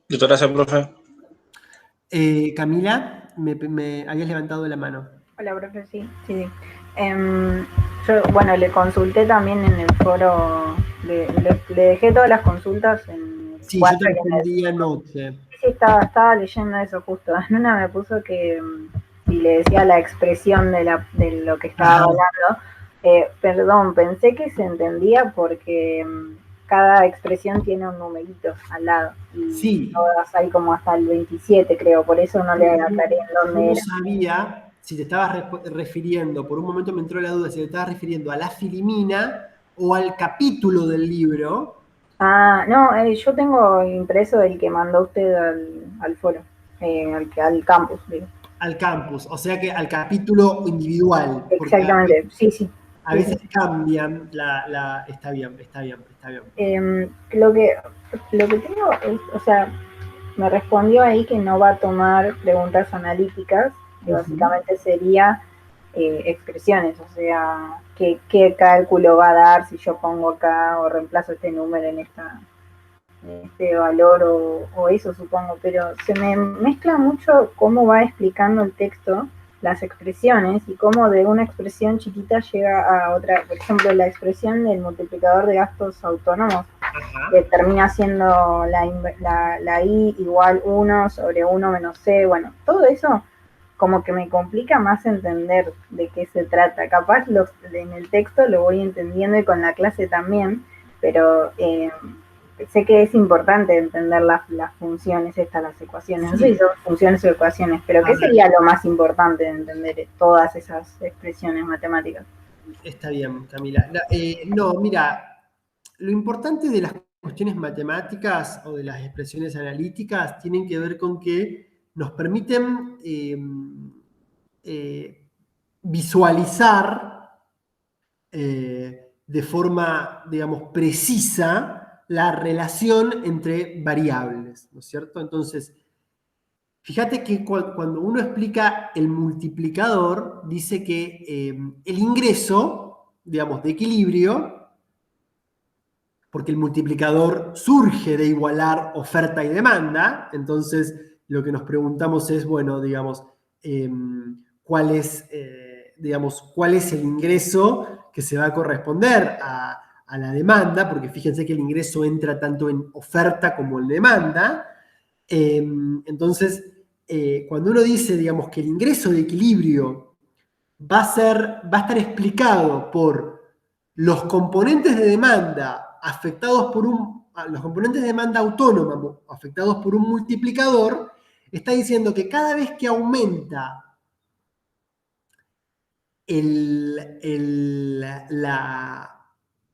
Muchas gracias, profe. Camila, me habías levantado la mano. Hola, profe, sí. Yo, bueno, le consulté también en el foro, le dejé todas las consultas en Sí, yo te respondí anoche. Sí, estaba leyendo eso justo. En una me puso que si le decía la expresión de lo que estaba hablando. Perdón, pensé que se entendía porque cada expresión tiene un numerito al lado. Y sí. Todas hay como hasta el 27, creo. Por eso no le aclaré en dónde era. No sabía si te estabas refiriendo, por un momento me entró la duda, si te estabas refiriendo a la filimina o al capítulo del libro. Ah, no, yo tengo impreso el que mandó usted al foro, al campus, digo. Al campus, o sea que al capítulo individual. Exactamente, sí. A veces cambian está bien. Lo que tengo es, o sea, me respondió ahí que no va a tomar preguntas analíticas, que básicamente sería expresiones, o sea, qué cálculo va a dar si yo pongo acá o reemplazo este número en este valor o eso supongo, pero se me mezcla mucho cómo va explicando el texto las expresiones y cómo de una expresión chiquita llega a otra, por ejemplo, la expresión del multiplicador de gastos autónomos, que termina siendo la I igual 1 sobre 1 menos C, bueno, todo eso como que me complica más entender de qué se trata. Capaz en el texto lo voy entendiendo y con la clase también, pero sé que es importante entender las funciones las ecuaciones. No sé si son funciones o ecuaciones, pero ¿qué sería lo más importante de entender todas esas expresiones matemáticas? Está bien, Camila. No, mira, lo importante de las cuestiones matemáticas o de las expresiones analíticas tienen que ver con que nos permiten visualizar de forma, digamos, precisa la relación entre variables, ¿no es cierto? Entonces, fíjate que cuando uno explica el multiplicador, dice que el ingreso, digamos, de equilibrio, porque el multiplicador surge de igualar oferta y demanda. Entonces, lo que nos preguntamos es, bueno, digamos, ¿cuál es el ingreso que se va a corresponder a la demanda? Porque fíjense que el ingreso entra tanto en oferta como en demanda. Entonces, cuando uno dice, digamos, que el ingreso de equilibrio va a estar explicado por los componentes de demanda afectados por los componentes de demanda autónoma afectados por un multiplicador, está diciendo que cada vez que aumenta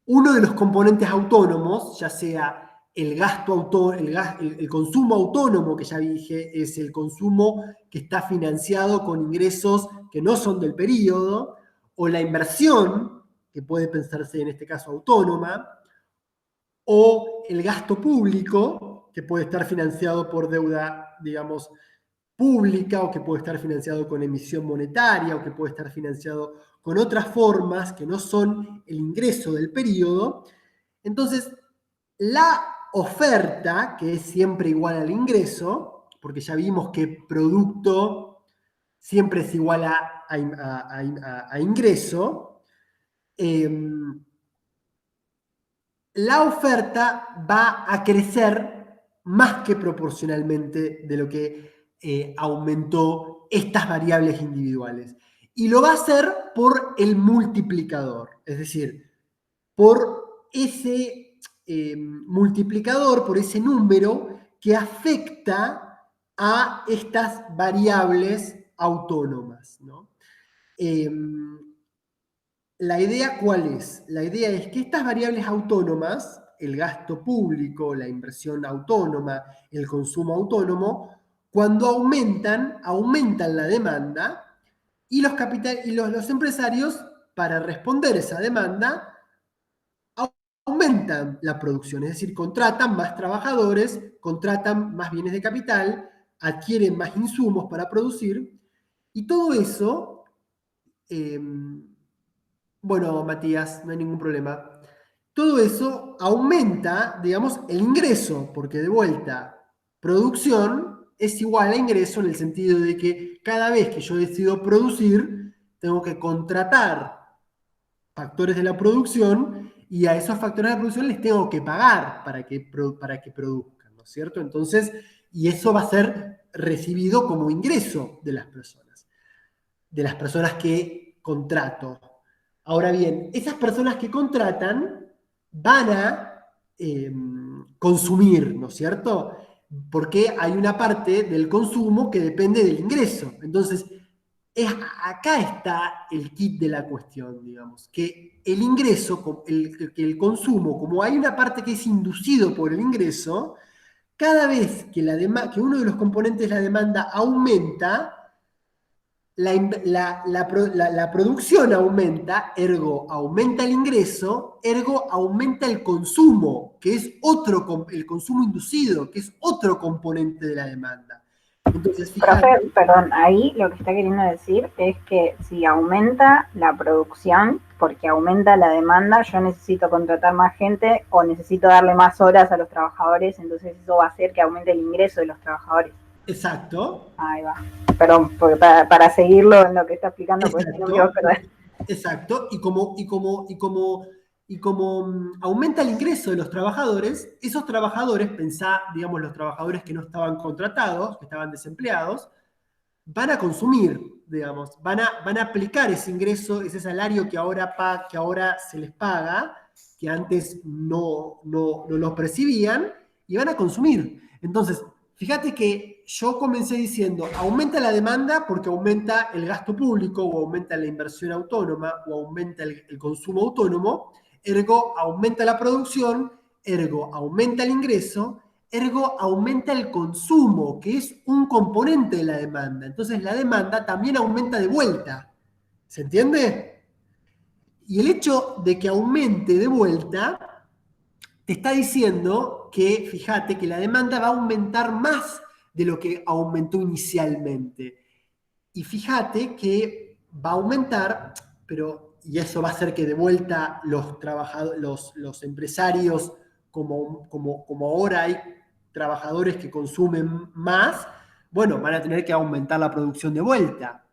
uno de los componentes autónomos, ya sea el consumo autónomo, que ya dije, es el consumo que está financiado con ingresos que no son del periodo, o la inversión, que puede pensarse en este caso autónoma, o el gasto público, que puede estar financiado por deuda, digamos, pública, o que puede estar financiado con emisión monetaria, o que puede estar financiado con otras formas que no son el ingreso del periodo. Entonces, la oferta, que es siempre igual al ingreso, porque ya vimos que producto siempre es igual a ingreso, la oferta va a crecer más que proporcionalmente de lo que aumentó estas variables individuales. Y lo va a hacer por el multiplicador, es decir, por ese multiplicador, por ese número que afecta a estas variables autónomas, ¿no? La idea, ¿cuál es? La idea es que estas variables autónomas, el gasto público, la inversión autónoma, el consumo autónomo, cuando aumentan la demanda, y los empresarios, para responder a esa demanda, aumentan la producción, es decir, contratan más trabajadores, contratan más bienes de capital, adquieren más insumos para producir, y todo eso, bueno, Matías, no hay ningún problema, todo eso aumenta, digamos, el ingreso, porque de vuelta, producción es igual a ingreso en el sentido de que cada vez que yo decido producir, tengo que contratar factores de la producción, y a esos factores de la producción les tengo que pagar para que produzcan, ¿no es cierto? Entonces, y eso va a ser recibido como ingreso de las personas que contrato. Ahora bien, esas personas que contratan van a consumir, ¿no es cierto? Porque hay una parte del consumo que depende del ingreso. Entonces, acá está el kit de la cuestión, digamos, que el ingreso, que el consumo, como hay una parte que es inducido por el ingreso, cada vez que uno de los componentes de la demanda aumenta, la producción aumenta, ergo aumenta el ingreso, ergo aumenta el consumo, que es el consumo inducido, que es otro componente de la demanda. Entonces, fíjate, profe, perdón, ahí lo que está queriendo decir es que si aumenta la producción, porque aumenta la demanda, yo necesito contratar más gente o necesito darle más horas a los trabajadores, entonces eso va a hacer que aumente el ingreso de los trabajadores. Exacto. Ahí va. Perdón, porque para seguirlo en lo que está explicando, pues no me quiero perder. Exacto. Y como aumenta el ingreso de los trabajadores, esos trabajadores, pensá, digamos, los trabajadores que no estaban contratados, que estaban desempleados, van a consumir, digamos, van a aplicar ese ingreso, ese salario que ahora se les paga, que antes no lo percibían, y van a consumir. Entonces, fíjate que yo comencé diciendo, aumenta la demanda porque aumenta el gasto público, o aumenta la inversión autónoma, o aumenta el consumo autónomo, ergo aumenta la producción, ergo aumenta el ingreso, ergo aumenta el consumo, que es un componente de la demanda. Entonces la demanda también aumenta de vuelta. ¿Se entiende? Y el hecho de que aumente de vuelta te está diciendo que, fíjate, que la demanda va a aumentar más de lo que aumentó inicialmente. Y fíjate que va a aumentar, y eso va a hacer que de vuelta los empresarios como ahora hay trabajadores que consumen más, bueno, van a tener que aumentar la producción de vuelta.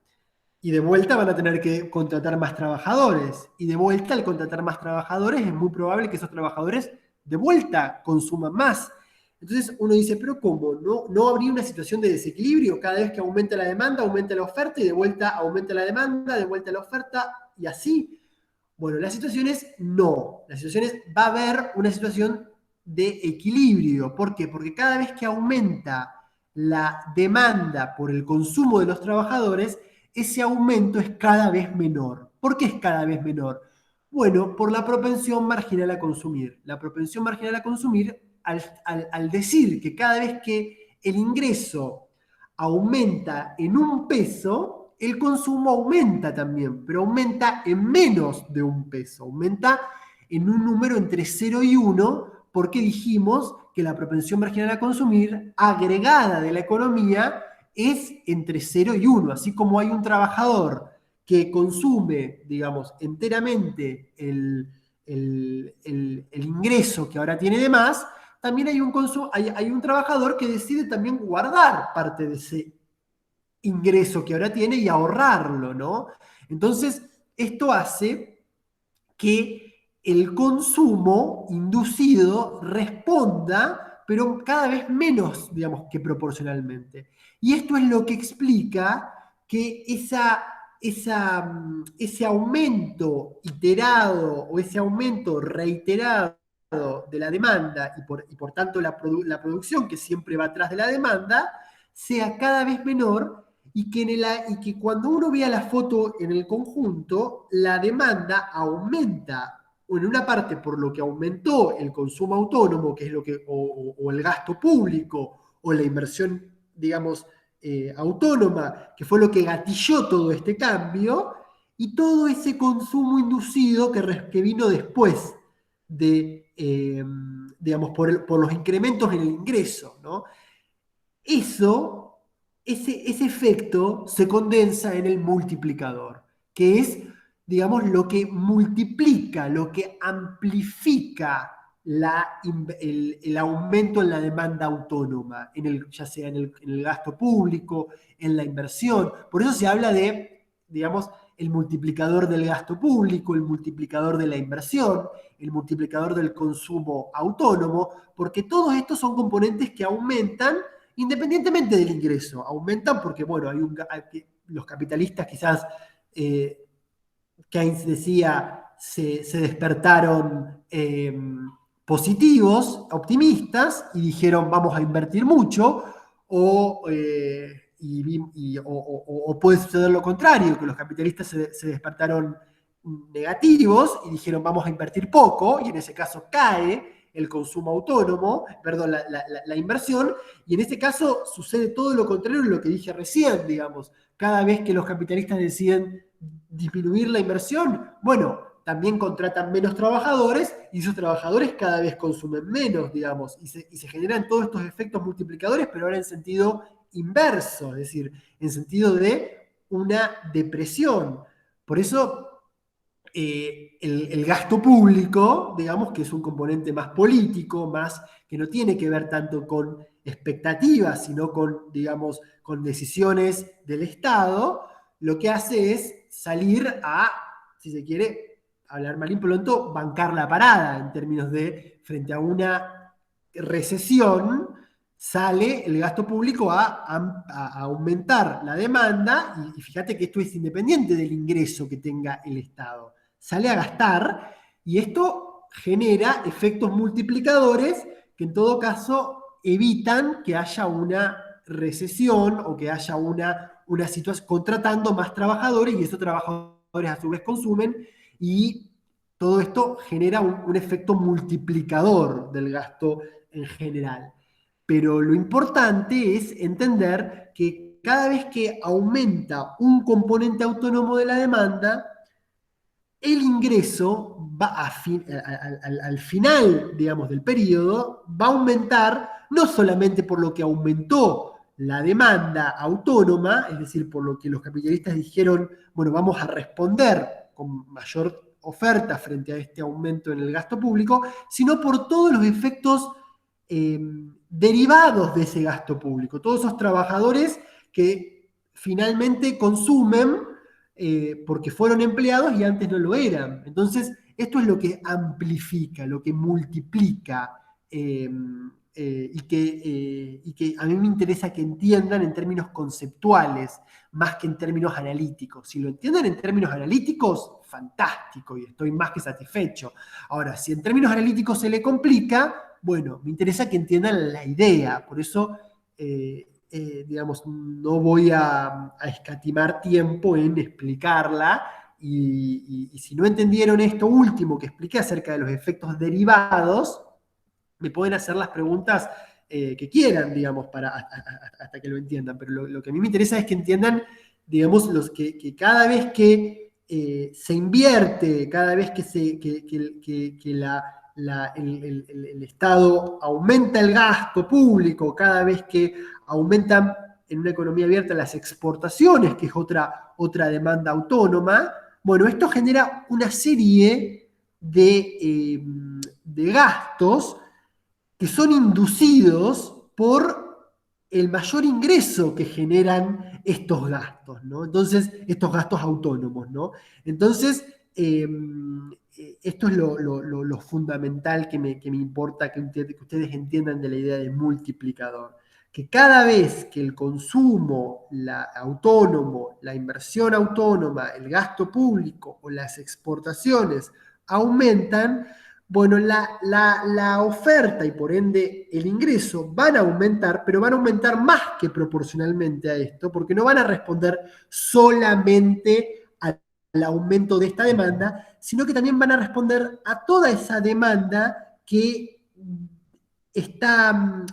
Y de vuelta van a tener que contratar más trabajadores. Y de vuelta, al contratar más trabajadores, es muy probable que esos trabajadores de vuelta consuman más. Entonces uno dice, pero ¿cómo? ¿No habría una situación de desequilibrio? Cada vez que aumenta la demanda, aumenta la oferta, y de vuelta aumenta la demanda, de vuelta la oferta, y así. Bueno, la situación es no. La situación es, va a haber una situación de equilibrio. ¿Por qué? Porque cada vez que aumenta la demanda por el consumo de los trabajadores, ese aumento es cada vez menor. ¿Por qué es cada vez menor? Bueno, por la propensión marginal a consumir. La propensión marginal a consumir, al decir que cada vez que el ingreso aumenta en 1 peso, el consumo aumenta también, pero aumenta en menos de 1 peso, aumenta en un número entre 0 y 1, porque dijimos que la propensión marginal a consumir agregada de la economía es entre 0 y 1, así como hay un trabajador que consume, digamos, enteramente el ingreso que ahora tiene de más, también hay un trabajador que decide también guardar parte de ese ingreso que ahora tiene y ahorrarlo, ¿no? Entonces, esto hace que el consumo inducido responda, pero cada vez menos, digamos, que proporcionalmente. Y esto es lo que explica que ese aumento iterado o ese aumento reiterado de la demanda y por tanto la producción, que siempre va atrás de la demanda, sea cada vez menor, y que cuando uno vea la foto en el conjunto, la demanda aumenta, o en una parte por lo que aumentó el consumo autónomo, que es o el gasto público, o la inversión, digamos, autónoma, que fue lo que gatilló todo este cambio, y todo ese consumo inducido que vino después digamos, por los incrementos en el ingreso, ¿no? Ese efecto se condensa en el multiplicador, que es, digamos, lo que multiplica, lo que amplifica el aumento en la demanda autónoma, ya sea en el gasto público, en la inversión. Por eso se habla de, digamos, el multiplicador del gasto público, el multiplicador de la inversión, el multiplicador del consumo autónomo, porque todos estos son componentes que aumentan independientemente del ingreso. Aumentan porque, bueno, los capitalistas quizás, Keynes decía, se despertaron positivos, optimistas, y dijeron vamos a invertir mucho, o puede suceder lo contrario, que los capitalistas se despertaron negativos y dijeron vamos a invertir poco, y en ese caso cae el consumo autónomo, perdón, la inversión, y en este caso sucede todo lo contrario de lo que dije recién, digamos. Cada vez que los capitalistas deciden disminuir la inversión, bueno, también contratan menos trabajadores, y esos trabajadores cada vez consumen menos, digamos, y se generan todos estos efectos multiplicadores, pero ahora en sentido inverso, es decir, en sentido de una depresión. Por eso el gasto público, digamos, que es un componente más político, más que no tiene que ver tanto con expectativas, sino con, digamos, con decisiones del Estado, lo que hace es salir a, si se quiere, hablar mal y pronto, bancar la parada, en términos de, frente a una recesión, sale el gasto público a aumentar la demanda, y fíjate que esto es independiente del ingreso que tenga el Estado. Sale a gastar, y esto genera efectos multiplicadores que en todo caso evitan que haya una recesión o que haya una situación contratando más trabajadores, y esos trabajadores a su vez consumen, y todo esto genera un efecto multiplicador del gasto en general. Pero lo importante es entender que cada vez que aumenta un componente autónomo de la demanda, el ingreso va al final, digamos, del periodo, va a aumentar no solamente por lo que aumentó la demanda autónoma, es decir, por lo que los capitalistas dijeron, bueno, vamos a responder con mayor oferta frente a este aumento en el gasto público, sino por todos los efectos derivados de ese gasto público, todos esos trabajadores que finalmente consumen porque fueron empleados y antes no lo eran. Entonces, esto es lo que amplifica, lo que multiplica, y que a mí me interesa que entiendan en términos conceptuales, más que en términos analíticos. Si lo entienden en términos analíticos, fantástico, y estoy más que satisfecho. Ahora, si en términos analíticos se le complica, bueno, me interesa que entiendan la idea. Por eso, digamos, no voy a escatimar tiempo en explicarla. Y si no entendieron esto último que expliqué acerca de los efectos derivados, me pueden hacer las preguntas que quieran, digamos, hasta que lo entiendan. Pero lo que a mí me interesa es que entiendan, digamos, que cada vez que se invierte, cada vez que el Estado aumenta el gasto público, cada vez que aumentan en una economía abierta las exportaciones, que es otra demanda autónoma, bueno, esto genera una serie de gastos que son inducidos por el mayor ingreso que generan estos gastos, ¿no? Entonces, estos gastos autónomos, ¿no? Entonces, esto es lo fundamental que me importa que ustedes entiendan de la idea de multiplicador. Que cada vez que el consumo autónomo, la inversión autónoma, el gasto público o las exportaciones aumentan, bueno, la oferta y por ende el ingreso van a aumentar, pero van a aumentar más que proporcionalmente a esto, porque no van a responder solamente al aumento de esta demanda, sino que también van a responder a toda esa demanda que está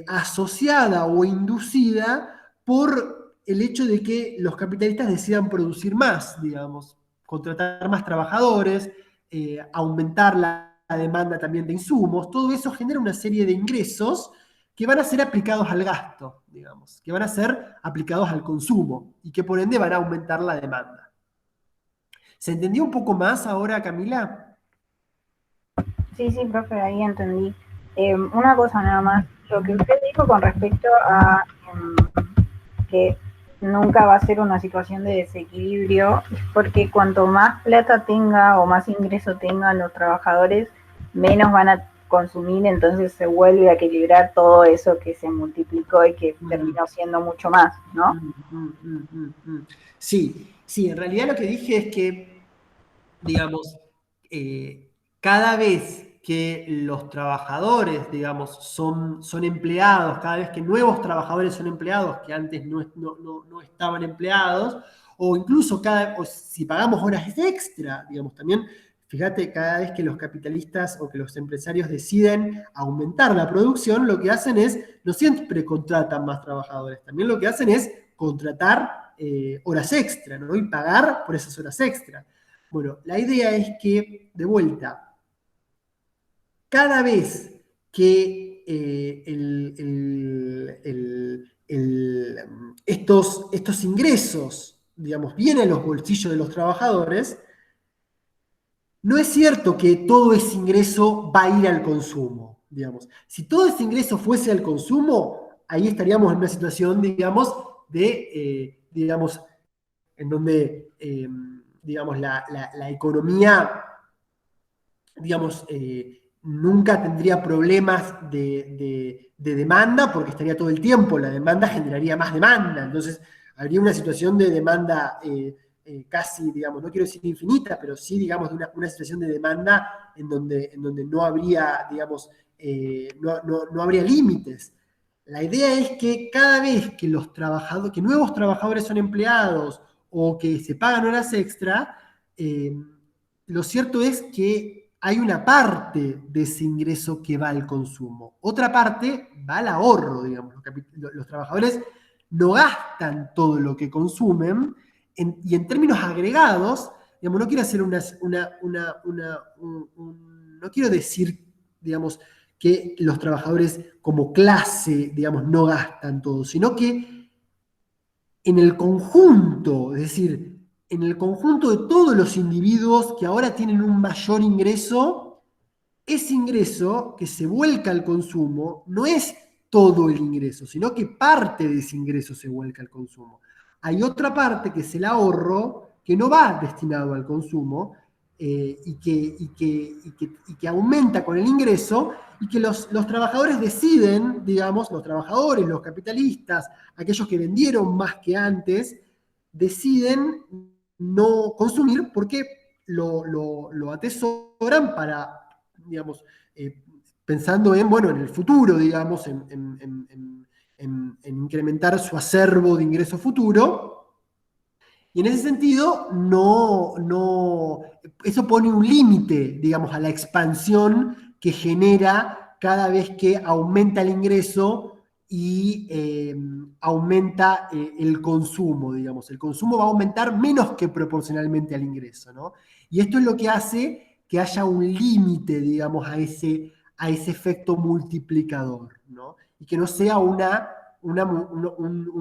asociada o inducida por el hecho de que los capitalistas decidan producir más, digamos, contratar más trabajadores, aumentar la demanda también de insumos. Todo eso genera una serie de ingresos que van a ser aplicados al gasto, digamos, que van a ser aplicados al consumo y que por ende van a aumentar la demanda. ¿Se entendió un poco más ahora, Camila? Sí, profe, ahí entendí. Una cosa nada más, lo que usted dijo con respecto a que nunca va a ser una situación de desequilibrio, es porque cuanto más plata tenga o más ingreso tengan los trabajadores, menos van a consumir, entonces se vuelve a equilibrar todo eso que se multiplicó y que terminó siendo mucho más, ¿no? Sí, en realidad lo que dije es que, digamos, cada vez que los trabajadores, digamos, son empleados, cada vez que nuevos trabajadores son empleados, que antes no estaban empleados, o incluso si pagamos horas extra, digamos, también, fíjate, cada vez que los capitalistas o que los empresarios deciden aumentar la producción, lo que hacen es, no siempre contratan más trabajadores, también lo que hacen es contratar horas extra, ¿no? Y pagar por esas horas extra. Bueno, la idea es que, de vuelta, cada vez que estos ingresos, digamos, vienen a los bolsillos de los trabajadores, no es cierto que todo ese ingreso va a ir al consumo, digamos. Si todo ese ingreso fuese al consumo, ahí estaríamos en una situación, digamos, digamos, en donde, digamos, la economía, digamos, nunca tendría problemas de demanda porque estaría todo el tiempo, la demanda generaría más demanda, entonces habría una situación de demanda casi, digamos, no quiero decir infinita, pero sí, digamos, de una situación de demanda en donde no habría, digamos, no habría límites. La idea es que cada vez que que nuevos trabajadores son empleados o que se pagan horas extra, lo cierto es que hay una parte de ese ingreso que va al consumo. Otra parte va al ahorro, digamos. Los trabajadores no gastan todo lo que consumen, y en términos agregados, digamos, no quiero hacer no quiero decir, digamos, que los trabajadores como clase, digamos, no gastan todo, sino que en el conjunto, es decir, en el conjunto de todos los individuos que ahora tienen un mayor ingreso, ese ingreso que se vuelca al consumo no es todo el ingreso, sino que parte de ese ingreso se vuelca al consumo. Hay otra parte que es el ahorro, que no va destinado al consumo, y que aumenta con el ingreso, y que los trabajadores deciden, digamos, los trabajadores, los capitalistas, aquellos que vendieron más que antes, deciden no consumir porque lo atesoran para, digamos, pensando en, bueno, en el futuro, digamos, en incrementar su acervo de ingreso futuro. Y en ese sentido, eso pone un límite, digamos, a la expansión que genera cada vez que aumenta el ingreso y aumenta el consumo, digamos. El consumo va a aumentar menos que proporcionalmente al ingreso, ¿no? Y esto es lo que hace que haya un límite, digamos, a ese efecto multiplicador, ¿no? Y que no sea un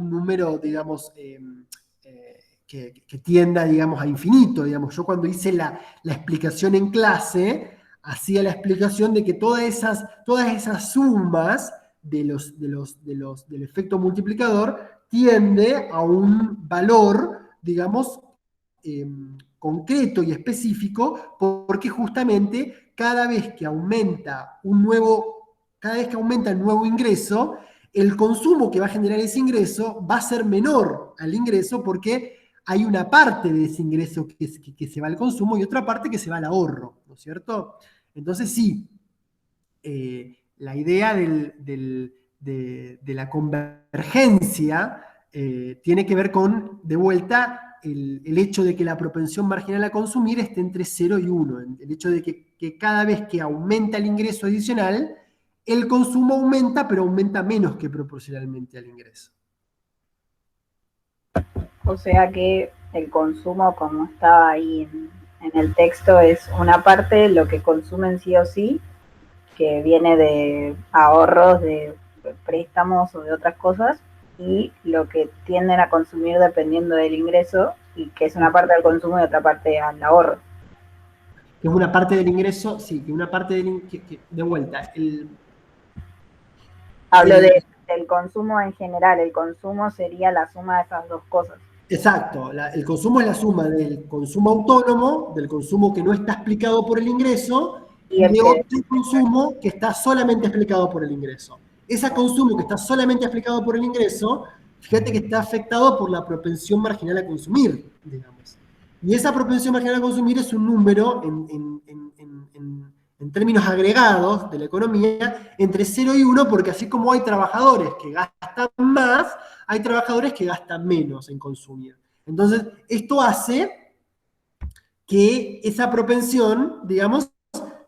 número, digamos, que tienda, digamos, a infinito, digamos. Yo cuando hice la explicación en clase, hacía la explicación de que todas esas sumas del efecto multiplicador tiende a un valor, digamos, concreto y específico, porque justamente cada vez que aumenta el nuevo ingreso, el consumo que va a generar ese ingreso va a ser menor al ingreso, porque hay una parte de ese ingreso que se va al consumo y otra parte que se va al ahorro, ¿no es cierto? Entonces sí, la idea de la convergencia tiene que ver con, de vuelta, el hecho de que la propensión marginal a consumir esté entre 0 y 1, el hecho de que cada vez que aumenta el ingreso adicional, el consumo aumenta, pero aumenta menos que proporcionalmente al ingreso. O sea que el consumo, como estaba ahí en el texto, es una parte de lo que consumen sí o sí, que viene de ahorros, de préstamos o de otras cosas, y lo que tienden a consumir dependiendo del ingreso, y que es una parte del consumo y otra parte al ahorro. Que es una parte del ingreso, sí, que una parte de vuelta. Hablo del consumo en general, el consumo sería la suma de esas dos cosas. Exacto, el consumo es la suma del consumo autónomo, del consumo que no está explicado por el ingreso, y de otro consumo que está solamente explicado por el ingreso. Ese consumo que está solamente explicado por el ingreso, fíjate que está afectado por la propensión marginal a consumir, digamos. Y esa propensión marginal a consumir es un número en términos agregados de la economía entre 0 y 1, porque así como hay trabajadores que gastan más, hay trabajadores que gastan menos en consumir. Entonces, esto hace que esa propensión, digamos,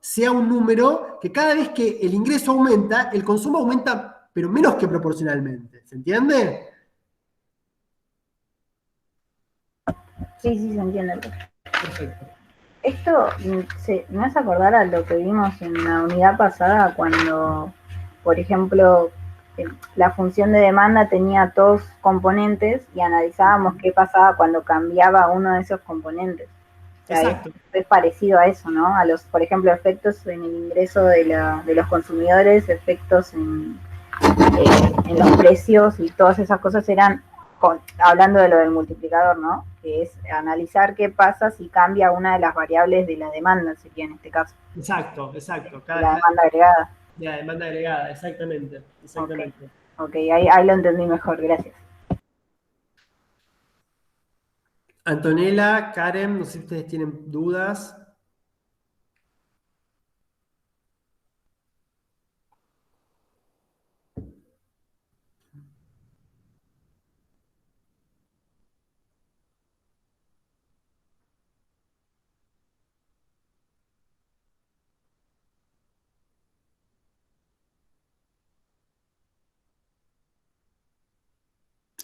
sea un número que cada vez que el ingreso aumenta, el consumo aumenta, pero menos que proporcionalmente. ¿Se entiende? Sí, se entiende. Perfecto. Esto me hace acordar a lo que vimos en la unidad pasada cuando, por ejemplo, la función de demanda tenía dos componentes y analizábamos qué pasaba cuando cambiaba uno de esos componentes. O sea, exacto. Es parecido a eso, ¿no? A los, por ejemplo, efectos en el ingreso de los consumidores, efectos en los precios y todas esas cosas eran, hablando de lo del multiplicador, ¿no? Que es analizar qué pasa si cambia una de las variables de la demanda, sería en este caso. Exacto. La demanda agregada. La demanda agregada, exactamente. Ok, ahí lo entendí mejor, gracias. Antonella, Karen, no sé si ustedes tienen dudas.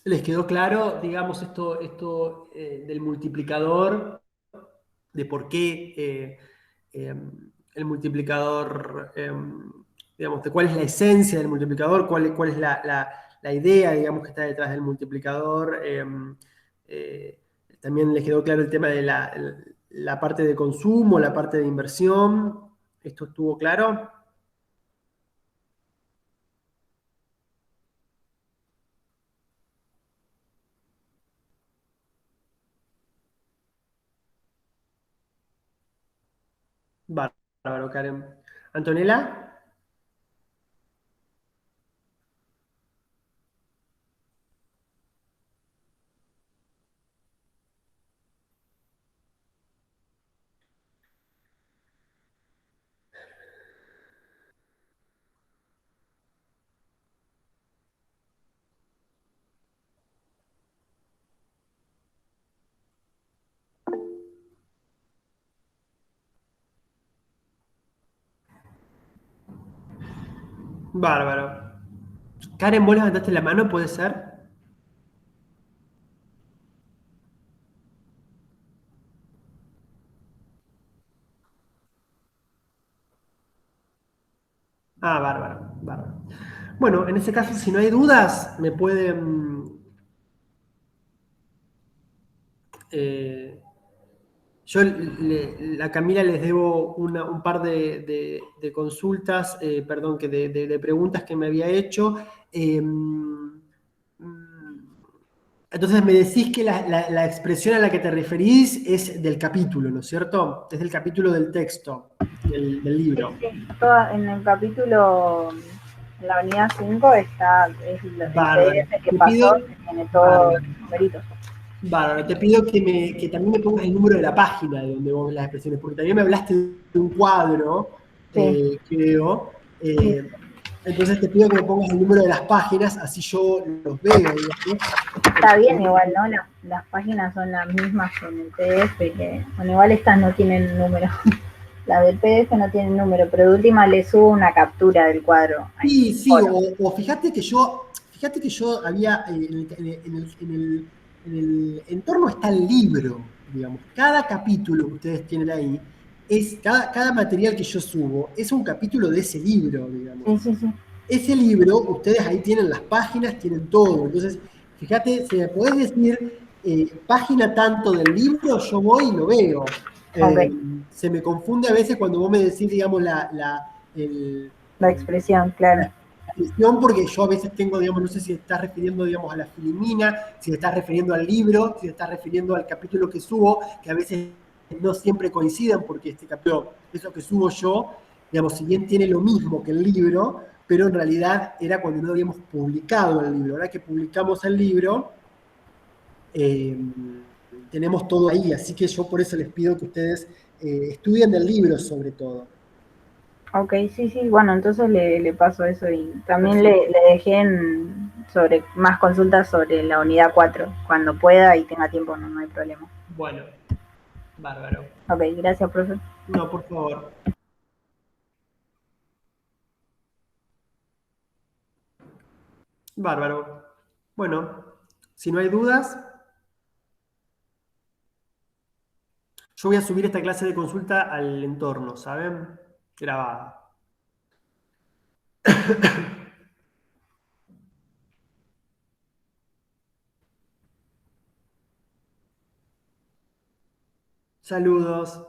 ¿Les quedó claro, digamos, esto del multiplicador, de por qué el multiplicador, digamos, de cuál es la esencia del multiplicador, cuál es la idea, digamos, que está detrás del multiplicador? También les quedó claro el tema de la parte de consumo, la parte de inversión. ¿Esto estuvo claro? Bárbaro, Karen. ¿Antonella? Bárbaro. Karen, ¿vos levantaste la mano? ¿Puede ser? Ah, bárbaro, bárbaro. Bueno, en ese caso, si no hay dudas, me pueden... eh, yo, a Camila les debo un par de consultas, perdón, de preguntas que me había hecho. Entonces me decís que la expresión a la que te referís es del capítulo, ¿no es cierto? Es del capítulo del texto, del libro. Sí, sí. En el capítulo, en la unidad 5 está el Bárbaro. PDF que Te pasó, pido, que tiene todos bárbaro, los numeritos. bárbaro. Te pido que también me pongas el número de la página de donde vos ves las expresiones, porque también me hablaste de un cuadro, Sí, creo. sí. Entonces te pido que me pongas el número de las páginas, así yo los veo, digamos. Está bien igual, ¿no? Las páginas son las mismas que en el PDF, que, bueno, igual estas no tienen número. La del PDF no tiene número, pero de última le subo una captura del cuadro. Ahí, Sí, sí, foro. o fíjate que yo había, en el entorno está el libro, digamos. Cada capítulo que ustedes tienen ahí, cada material que yo subo, es un capítulo de ese libro, digamos. Sí, sí, sí. Ese libro, ustedes ahí tienen las páginas, tienen todo. Entonces, fíjate, si me podés decir página tanto del libro, yo voy y lo veo. Ok, Se me confunde a veces cuando vos me decís, digamos, la expresión, claro. descripción, porque yo a veces tengo, digamos, no sé si te estás refiriendo, digamos, a la Filimina, si te estás refiriendo al libro, si te estás refiriendo al capítulo que subo, que a veces no siempre coincidan, porque este capítulo, eso que subo yo, digamos, si bien tiene lo mismo que el libro, pero en realidad era cuando no habíamos publicado el libro. Ahora que publicamos el libro, eh, tenemos todo ahí, así que yo por eso les pido que ustedes estudien del libro sobre todo. Ok, sí, sí, bueno, entonces le paso eso y también Perfecto. le dejé sobre más consultas sobre la unidad 4 cuando pueda y tenga tiempo, no, no hay problema. Bueno, bárbaro. Ok, gracias, profe. No, por favor. Bárbaro. Bueno, si no hay dudas, yo voy a subir esta clase de consulta al entorno, ¿saben? Grabada. Saludos.